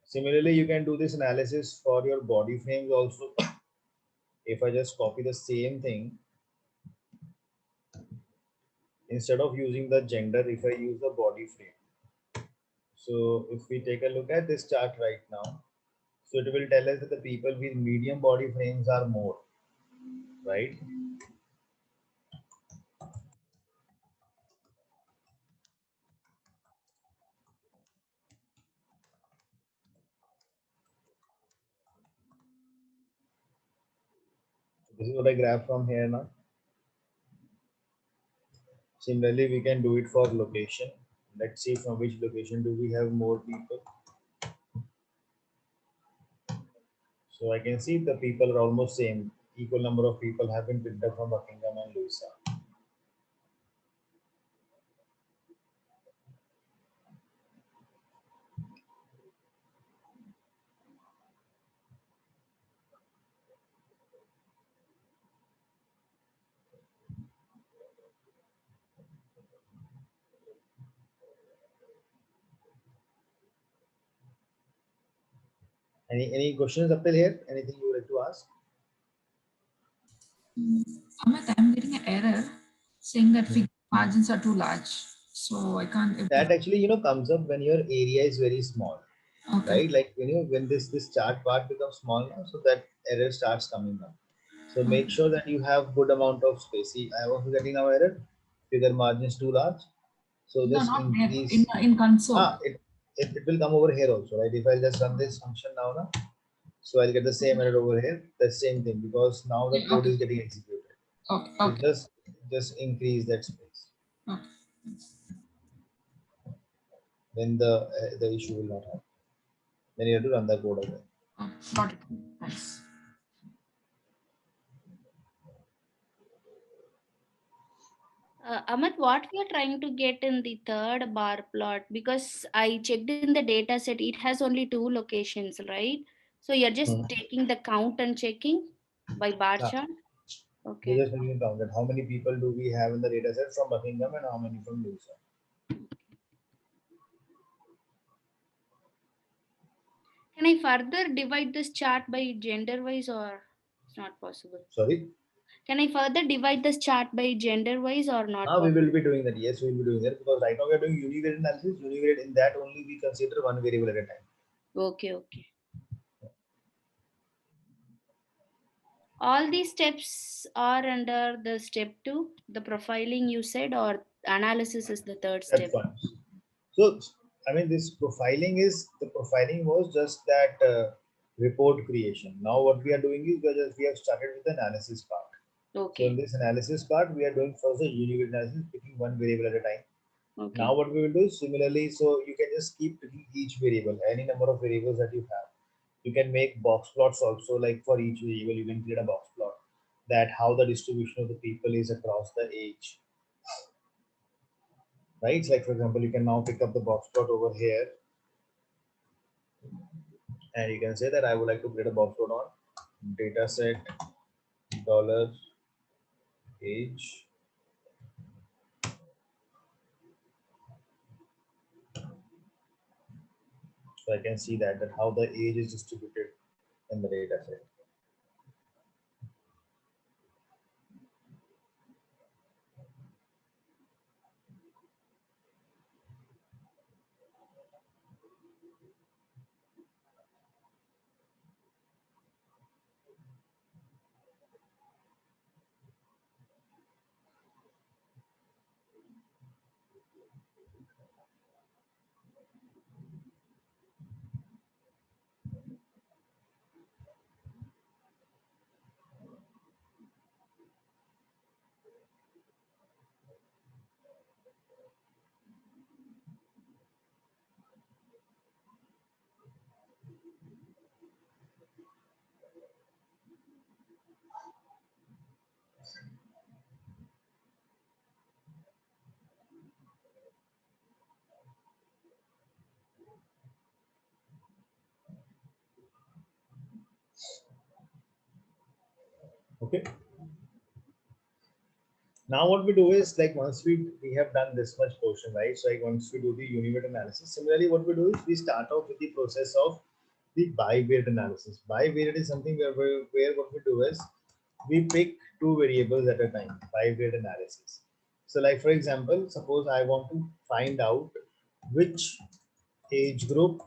Similarly, you can do this analysis for your body frames also. If I just copy the same thing, instead of using the gender, if I use the body frame. So if we take a look at this chart right now, so it will tell us that the people with medium body frames are more, right? This is what I graph from here now. Similarly, we can do it for location. Let's see from which location do we have more people. So I can see the people are almost same. Equal number of people have been picked up from Buckingham and Louisa. Any questions up till here? Anything you would like to ask? Amit, I'm getting an error saying that Hmm. figure margins are too large. So I can't. That actually comes up when your area is very small, Okay. right? Like when this chart part becomes small now, so that error starts coming up. So make sure that you have good amount of space. See, I was getting our error. Figure margin is too large. So No, just not there. increase. In console. It will come over here also, right? If I just run this function now, so I'll get the same error over here. The same thing because now the Yeah, code okay. is getting executed. Okay. So Okay. just increase that space. Okay. Then the issue will not happen. Then you have to run the code again. Okay. Got it. Thanks. Amit, what we are trying to get in the third bar plot, because I checked in the data set, it has only 2 locations, right? So you're just Hmm. taking the count and checking by bar Ah, chart. We're Okay. just making count that how many people do we have in the data set from Buckingham and how many from Louisa. Can I further divide this chart by gender wise, or it's not possible? Sorry. Can I further divide this chart by gender wise or not We possible? will be doing that. Yes, we will be doing that because right now we are doing univariate analysis. Univariate, in that only we consider one variable at a time. Okay, okay. All these steps are under the step 2, the profiling you said, or analysis is the third step? That's fine. So, I mean, the profiling was just that report creation. Now, what we are doing is we have started with the analysis part. So, Okay, in this analysis part, we are doing first the univariate analysis, picking one variable at a time. okay. Now, what we will do is similarly, so you can just keep picking each variable, any number of variables that you have. You can make box plots also, like for each variable, you can create a box plot that how the distribution of the people is across the age, right? So like for example, you can now pick up the box plot over here, and you can say that I would like to create a box plot on data set dollar age. So I can see that how the age is distributed in the data set. Okay. Now what we do is, like, once we have done this much portion, right? So like once we do the univariate analysis, similarly what we do is we start off with the process of the bivariate analysis. Bivariate is something where what we do is we pick two variables at a time. Bivariate analysis. So like for example, suppose I want to find out which age group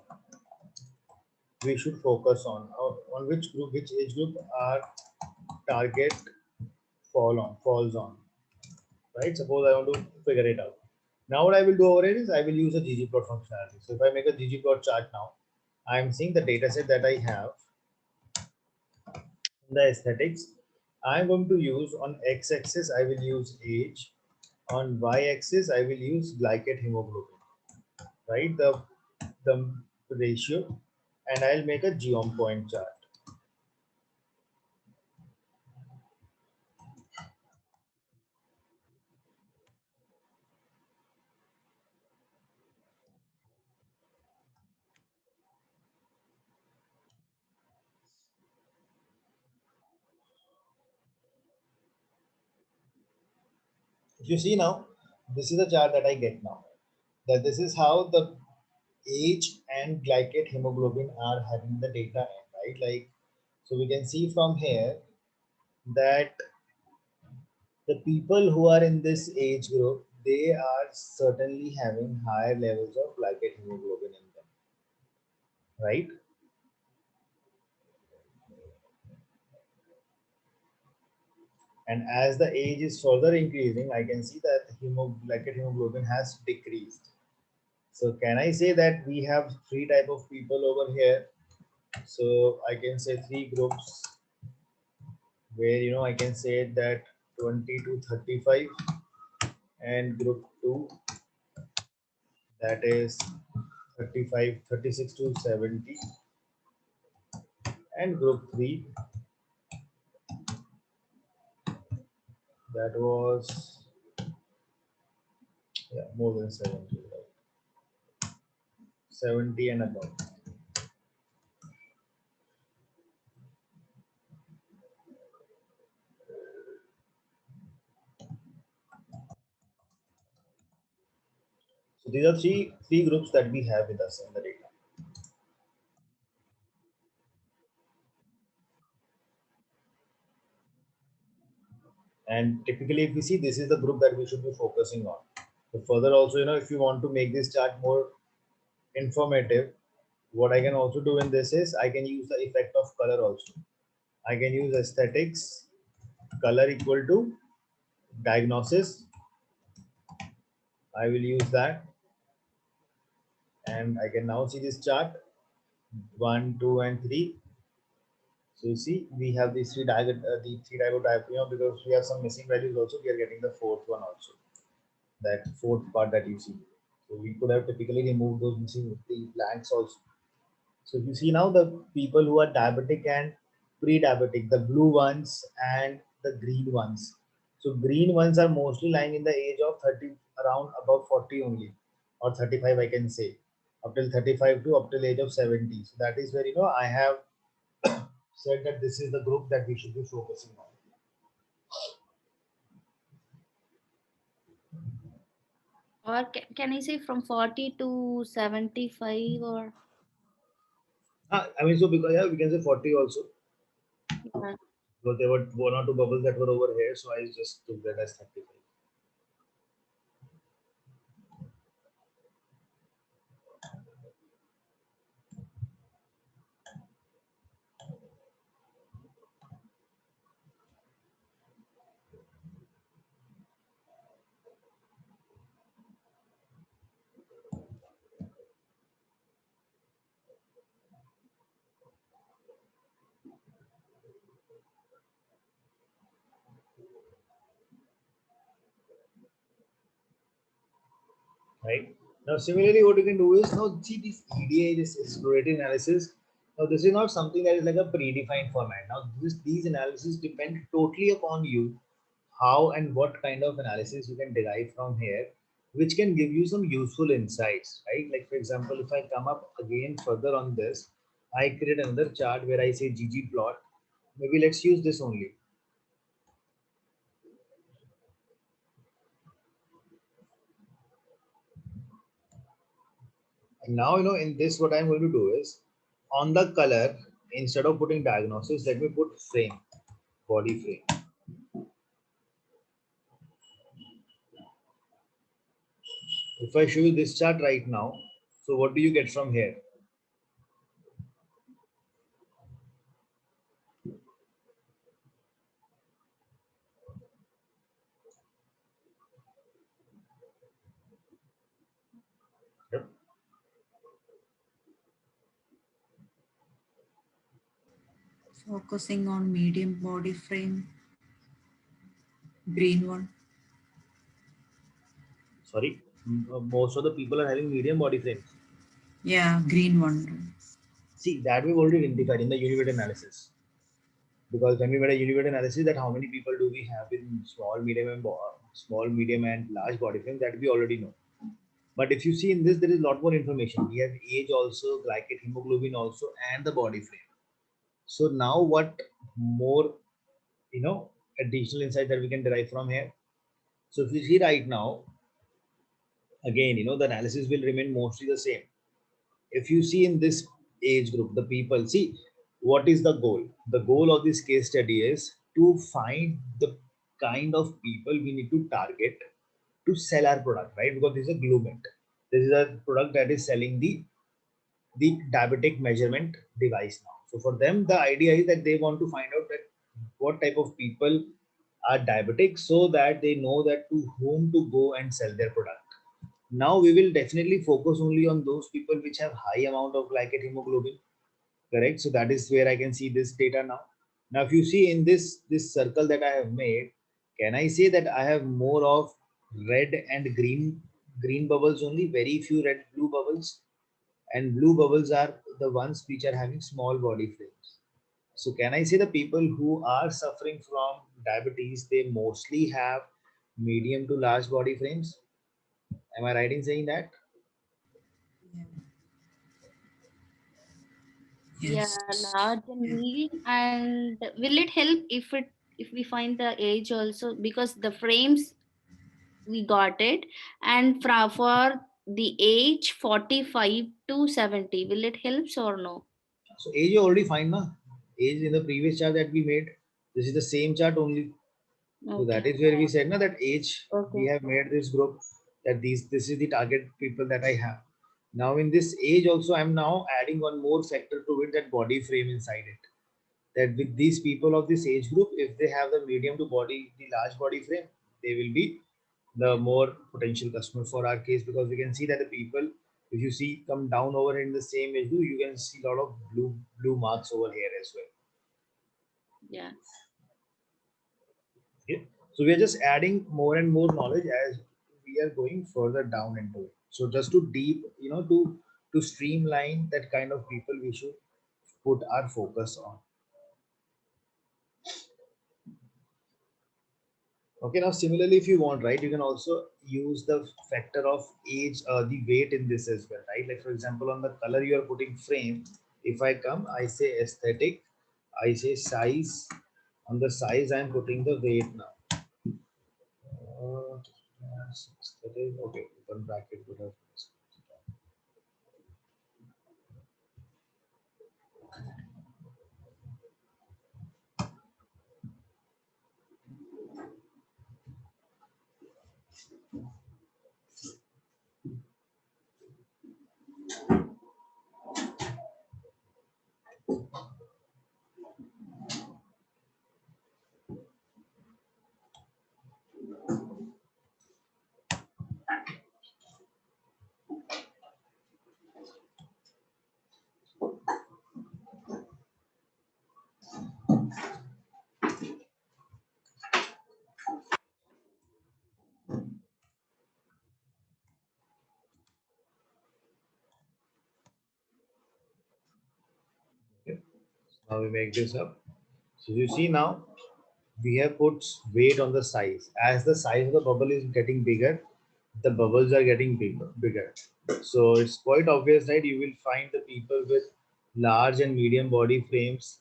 we should focus or on which age group our target falls on, right? Suppose I want to figure it out. Now what I will do over here is I will use a ggplot functionality. So if I make a ggplot chart now, I am seeing the data set that I have in the aesthetics. I am going to use on x-axis, I will use age. On y-axis, I will use glycate hemoglobin, right? The ratio, and I'll make a geom point chart. If you see now, this is the chart that I get now. That this is how the age and glycate hemoglobin are having the data in, right? Like, so we can see from here that the people who are in this age group, they are certainly having higher levels of glycate hemoglobin in them, right? And as the age is further increasing, I can see that glycate hemoglobin has decreased. So can I say that we have three type of people over here? So I can say three groups where I can say that 20 to 35, and group 2 that is 36 to 70, and group 3 that was more than 70, right? 70 and above. So these are three groups that we have with us in the data. And typically, if we see, this is the group that we should be focusing on. But further also, if you want to make this chart more informative, what I can also do in this is I can use the effect of color also. I can use aesthetics, color equal to diagnosis. I will use that. And I can now see this chart 1, 2, and 3. So you see, we have these the three type of diagram, because we have some missing values also. We are getting the fourth one also, that fourth part that you see. So we could have typically removed those missing the blanks also. So if you see now, the people who are diabetic and pre-diabetic, the blue ones and the green ones. So green ones are mostly lying in the age of 30, around above 40 only, or 35 I can say, up till 35 to up till age of 70. So that is where I have said that this is the group that we should be focusing on. Or can I say from 40 to 75 or? I mean, so because we can say 40 also. Yeah. Because there were one or two bubbles that were over here, so I just took that as 35. Right now, similarly, what you can do is now see this EDA, this exploratory analysis. Now, this is not something that is like a predefined format. Now, these analyses depend totally upon you, how and what kind of analysis you can derive from here, which can give you some useful insights, right? Like, for example, if I come up again further on this, I create another chart where I say ggplot. Maybe let's use this only. And now, in this, what I'm going to do is on the color, instead of putting diagnosis, let me put frame, body frame. If I show you this chart right now, so what do you get from here? Yep. Focusing on medium body frame, green one. Sorry, most of the people are having medium body frames. Yeah, green one. See, that we've already identified in the univariate analysis. Because when we made a univariate analysis, that how many people do we have in small, medium, and large body frame, that we already know. But if you see in this, there is a lot more information. We have age also, glycate hemoglobin also, and the body frame. So now what more, additional insight that we can derive from here? So if you see right now, again, the analysis will remain mostly the same. If you see in this age group, the people, see, what is the goal? The goal of this case study is to find the kind of people we need to target to sell our product, right? Because this is a Glumit. This is a product that is selling the diabetic measurement device now. So for them, the idea is that they want to find out that what type of people are diabetic, so that they know that to whom to go and sell their product. Now we will definitely focus only on those people which have high amount of glycate hemoglobin, correct? So that is where I can see this data now. Now, if you see in this circle that I have made, can I say that I have more of red and green bubbles only, very few red blue bubbles, and blue bubbles are the ones which are having small body frames. So can I say the people who are suffering from diabetes, they mostly have medium to large body frames? Am I right in saying that? Yeah. Yeah, Yes. large and medium. And will it help if we find the age also? Because the frames we got it, and for the age 45 to 70, will it helps or no? So age you already find na. Age in the previous chart that we made. This is the same chart only. So that Okay. is where we said na that age we Okay. have made this group, that this is the target people that I have. Now in this age also I'm now adding one more factor to it, that body frame inside it. That with these people of this age group, if they have the medium to the large body frame, they will be the more potential customer for our case, because we can see that the people, if you see come down over in the same age group, you can see a lot of blue marks over here as well. Yeah. Okay? So we are just adding more and more knowledge as we are going further down into it. So just to deep, to streamline that kind of people we should put our focus on. Okay, now similarly, if you want, right, you can also use the factor of age, the weight in this as well, right? Like for example, on the color you are putting frame, if I come, I say aesthetic, I say size. On the size, I'm putting the weight now. Aesthetic, okay, open bracket, put a Now we make this up. So you see now we have put weight on the size. As the size of the bubble is getting bigger, the bubbles are getting bigger. So it's quite obvious, right? You will find the people with large and medium body frames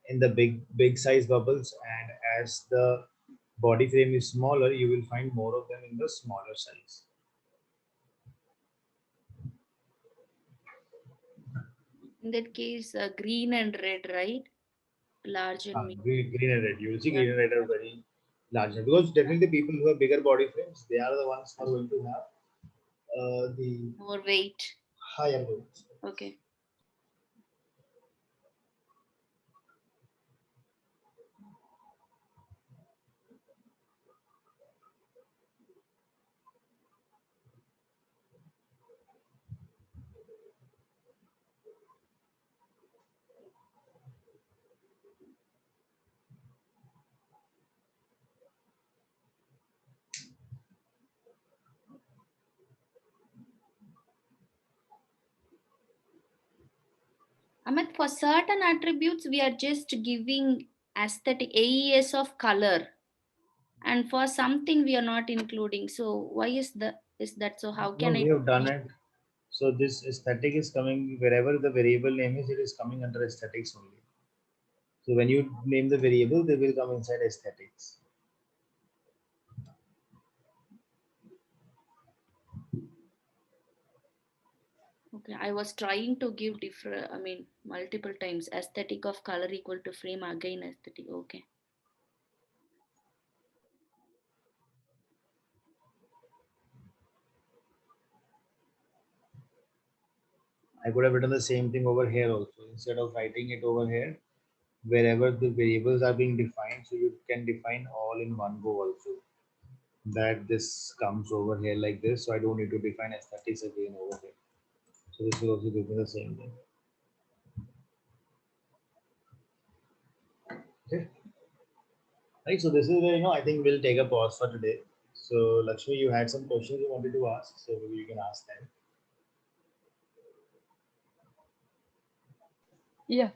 in the big size bubbles, and as the body frame is smaller, you will find more of them in the smaller size. In that case, green and red, right? Large and medium. Green and red. You will see Yeah. green and red are very large, because definitely people who have bigger body frames, they are the ones who are going to have the More weight. higher weight. Okay. Amit, for certain attributes, we are just giving aesthetic AES of color, and for something we are not including. So why is that so? How No, can I? we have done it. So this aesthetic is coming wherever the variable name is, it is coming under aesthetics only. So when you name the variable, they will come inside aesthetics. Okay, I was trying to give different. I mean, multiple times aesthetic of color equal to frame again aesthetic. Okay. I could have written the same thing over here also. Instead of writing it over here, wherever the variables are being defined, so you can define all in one go also. That this comes over here like this, so I don't need to define aesthetics again over here. So this will also give me the same thing. Okay. Right. So this is where I think we'll take a pause for today. So Lakshmi, you had some questions you wanted to ask, so maybe you can ask them. Yeah.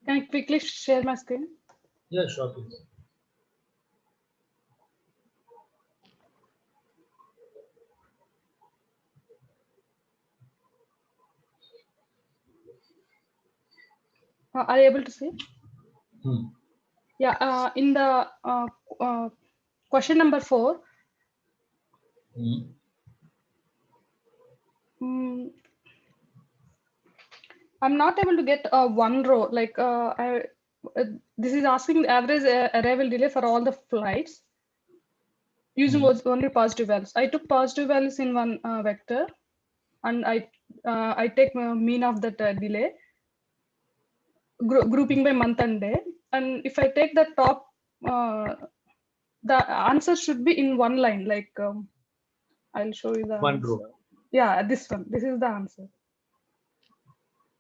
Can I quickly share my screen? Yeah, sure, please. Are you able to see? Hmm. Yeah. In the question number 4, Hmm. I'm not able to get one row. Like this is asking the average arrival delay for all the flights using only positive values. I took positive values in one vector, and I take mean of that delay, grouping by month and day. And if I take the top, the answer should be in one line. Like I'll show you the One answer. row. Yeah, this one. This is the answer.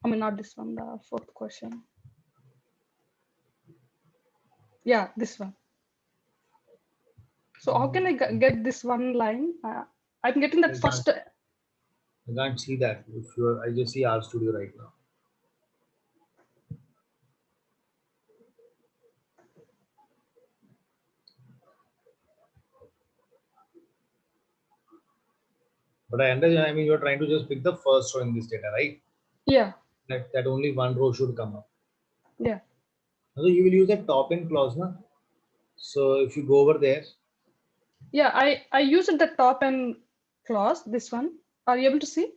I mean, not this one. The 4th question. Yeah, this one. So how can I get this one line? I'm getting that first. I can't see that. If you're, I just see RStudio right now. But I understand. I mean, you're trying to just pick the first row in this data, right? Yeah, That only one row should come up. yeah, So you will use that top in clause, na? So if you go over there, yeah. I used the top and clause. This one. Are you able to see?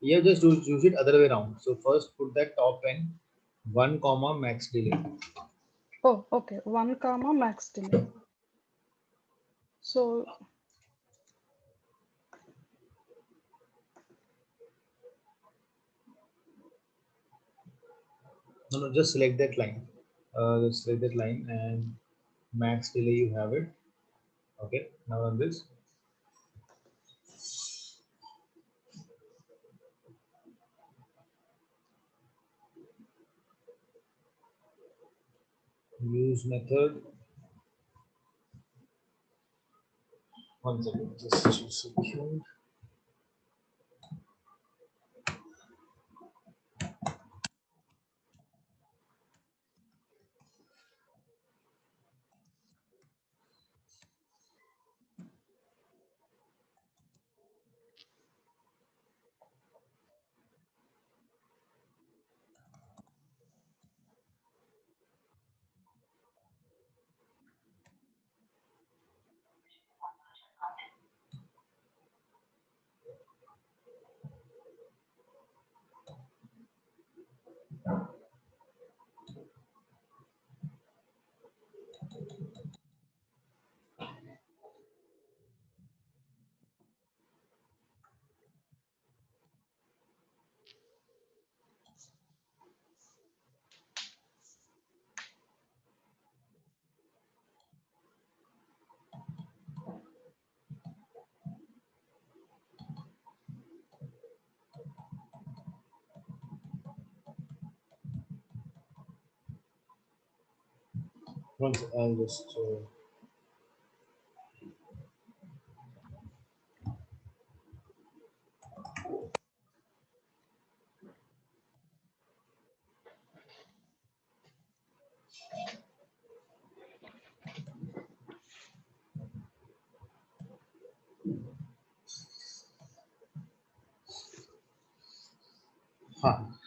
you just use it other way around. So first put that top n, 1 comma max delay. Oh, okay. 1 comma max delay. So No, just select that line. Just select that line and max delay you have it. Okay, now on this. use method. One second, just a second. Once I'll just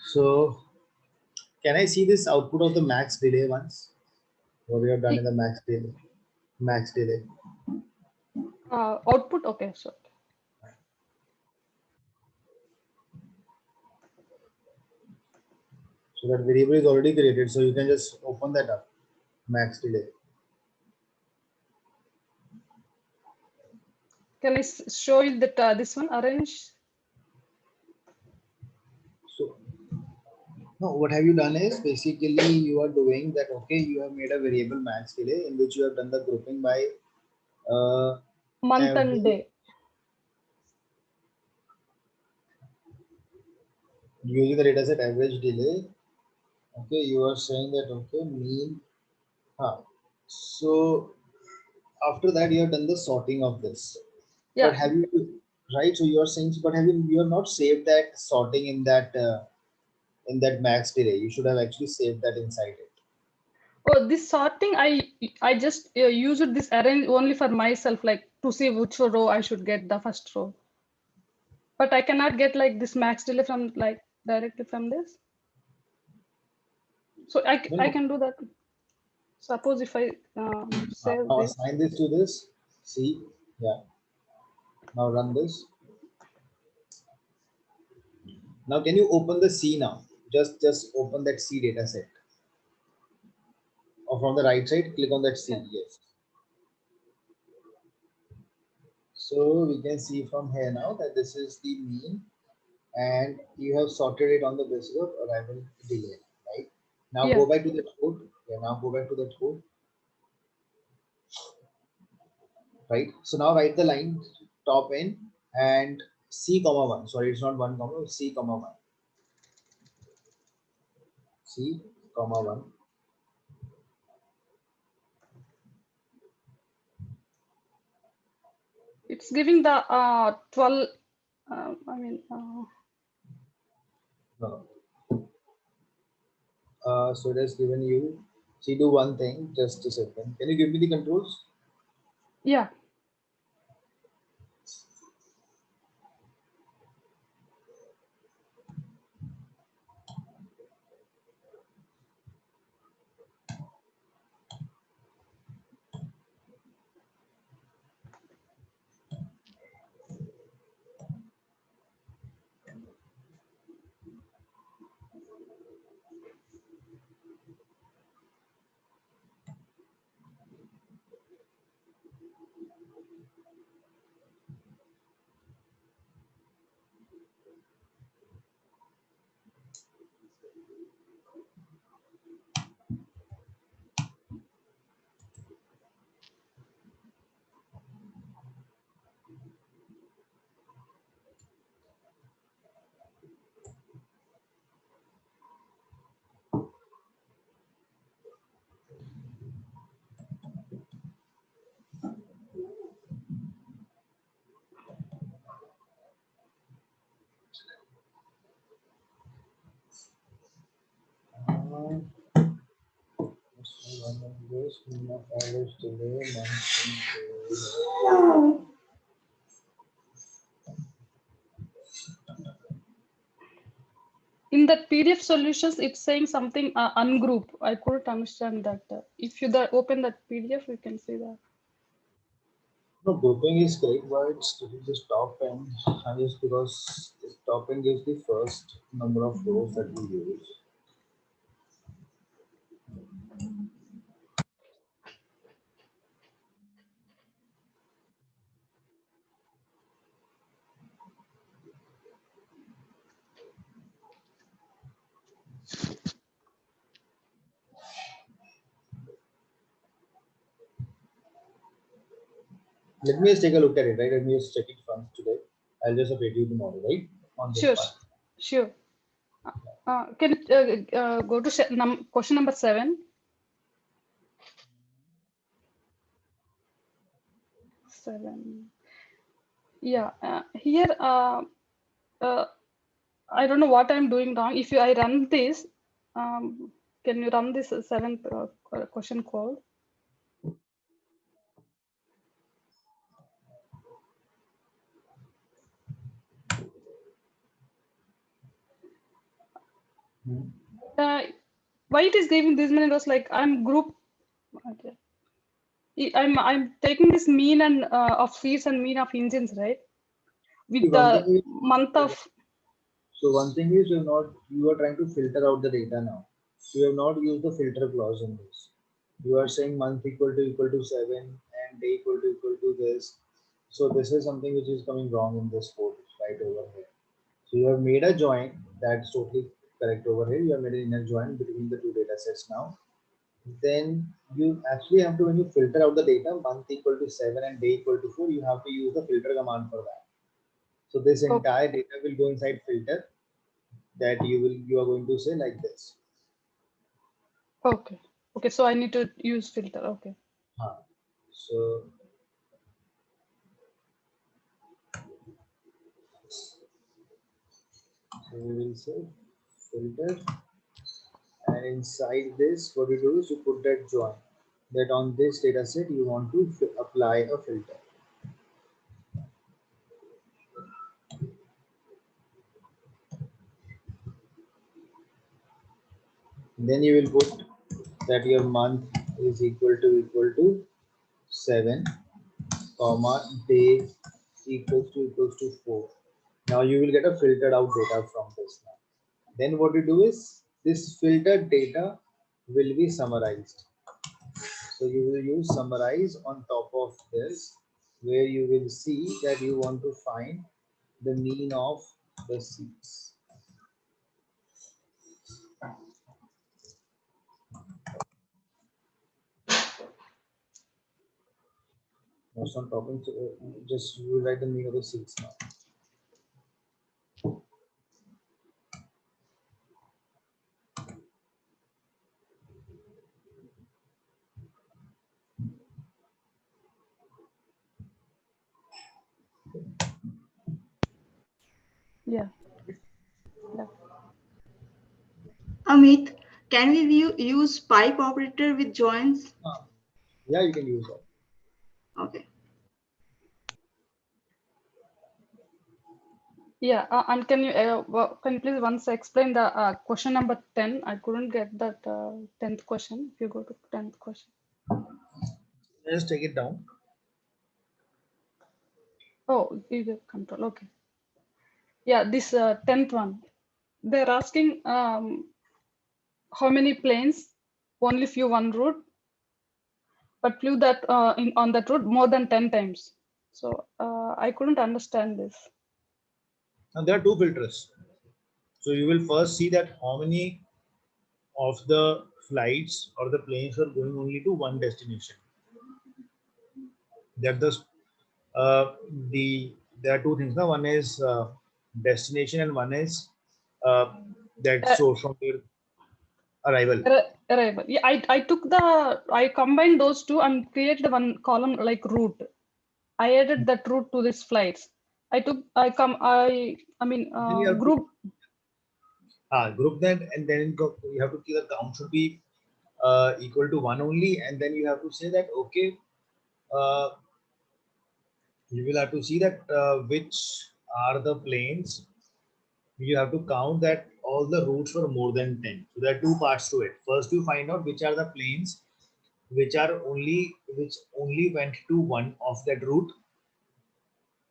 so can I see this output of the max delay once? What we have done in the max delay? Max delay. Output, okay, so So that variable is already created. So you can just open that up. Max delay. can I show you that this one arrange? So no, what have you done is basically you are doing that. Okay, you have made a variable max delay in which you have done the grouping by Month and every day. using the data set average delay. Okay, you are saying that okay mean. So after that you have done the sorting of this. Yeah. But have you right? So you are saying, but have you have not saved that sorting in that max delay? You should have actually saved that inside it. Oh, this sorting, I just used this arrange only for myself, like to see which row I should get the first row. But I cannot get like this max delay from like directly from this. So I No, no. can do that. Suppose if I save Now this. assign this to this. See, yeah. Now run this. Now can you open the C now? Just open that C data set. Or from the right side, click on that C. Yeah. Yes. So we can see from here now that this is the mean, and you have sorted it on the basis of arrival delay, right? Now Yeah. go back to the code. Yeah, now go back to the code. Right? So now write the line top n and C comma 1. Sorry, it's not 1 comma, C comma 1. C comma 1. It's giving the 12. No. So it has given you. See, do one thing. Just a second. Can you give me the controls? Yeah. In that PDF solutions, it's saying something ungroup. I couldn't understand that. If you open that PDF, you can see that. No, grouping is correct, but it's still just top end. And just because this top end gives the first number of rows that we use. Let me just take a look at it, right? Let me just check it once today. I'll just update you tomorrow, right? On this Sure, part. sure. Can you go to question number 7? 7. Yeah, here I don't know what I'm doing wrong. If I run this, can you run this 7th question code? Why it is giving this many rows? Like I'm group. Okay. I'm taking this mean and of seats and mean of engines, right? With the month of. So one thing is you are trying to filter out the data now. You have not used the filter clause in this. You are saying month equal to 7 and day equal to this. So this is something which is coming wrong in this code right over here. So you have made a join, that's totally correct over here. You have made an inner join between the two data sets now. Then you actually have to, when you filter out the data, month equal to 7 and day equal to 4, you have to use the filter command for that. So this entire data will go inside filter that you are going to say like this. Okay. Okay. So I need to use filter. Okay. So we will say filter, and inside this, what you do is you put that join that on this data set you want to apply a filter. Then you will put that your month is equal to 7, comma day equals to 4. Now you will get a filtered out data from this now. Then what you do is this filtered data will be summarized. So you will use summarize on top of this, where you will see that you want to find the mean of the seats. Most on top, just you will write the mean of the seats now. Yeah. Amit, can we use pipe operator with joins? Yeah, you can use that. Okay. Yeah, and can you please once explain the question number 10? I couldn't get that 10th question. If you go to 10th question. Just take it down. Oh, either control. Okay. Yeah, this 10th one. They're asking how many planes only flew one route, but flew that on that route more than 10 times. So I couldn't understand this. And there are two filters. So you will first see that how many of the flights or the planes are going only to one destination. That there are two things. Now one is destination and one is that source from their arrival. Arrival. Yeah, I combined those two and created one column like route. I added that route to these flights. Group. Group that, and then you have to see the count should be equal to 1 only, and then you have to say that, okay, you will have to see that which are the planes. You have to count that all the roots were more than 10. So there are two parts to it. First, you find out which are the planes which only went to one of that root.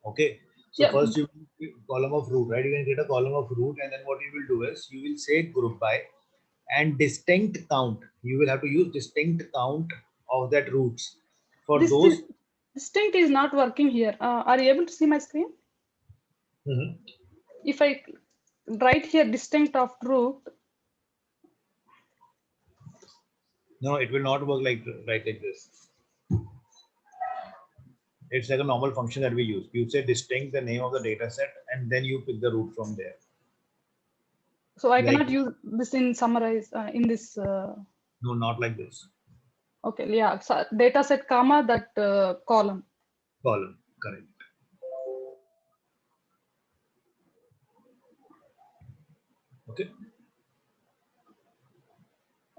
Okay. So Yeah. first you will column of root, right? You can create a column of root, and then what you will do is you will say group by and distinct count. You will have to use distinct count of that roots for This those. distinct is not working here. Are you able to see my screen? Mhm. If I write here distinct of root, No, it will not work like right like this. It's like a normal function that we use. You say distinct the name of the data set, and then you pick the root from there. so I Like, cannot use this in summarize in this. no, not like this. Okay, yeah, so data set comma that column. Column, correct. Okay.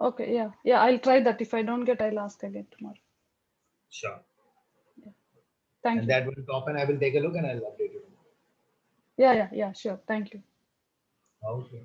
Okay, yeah, I'll try that. If I don't get, I'll ask again tomorrow. Sure. Thank And you. that will top, and I will take a look and I'll update you. Yeah, sure. Thank you. Okay.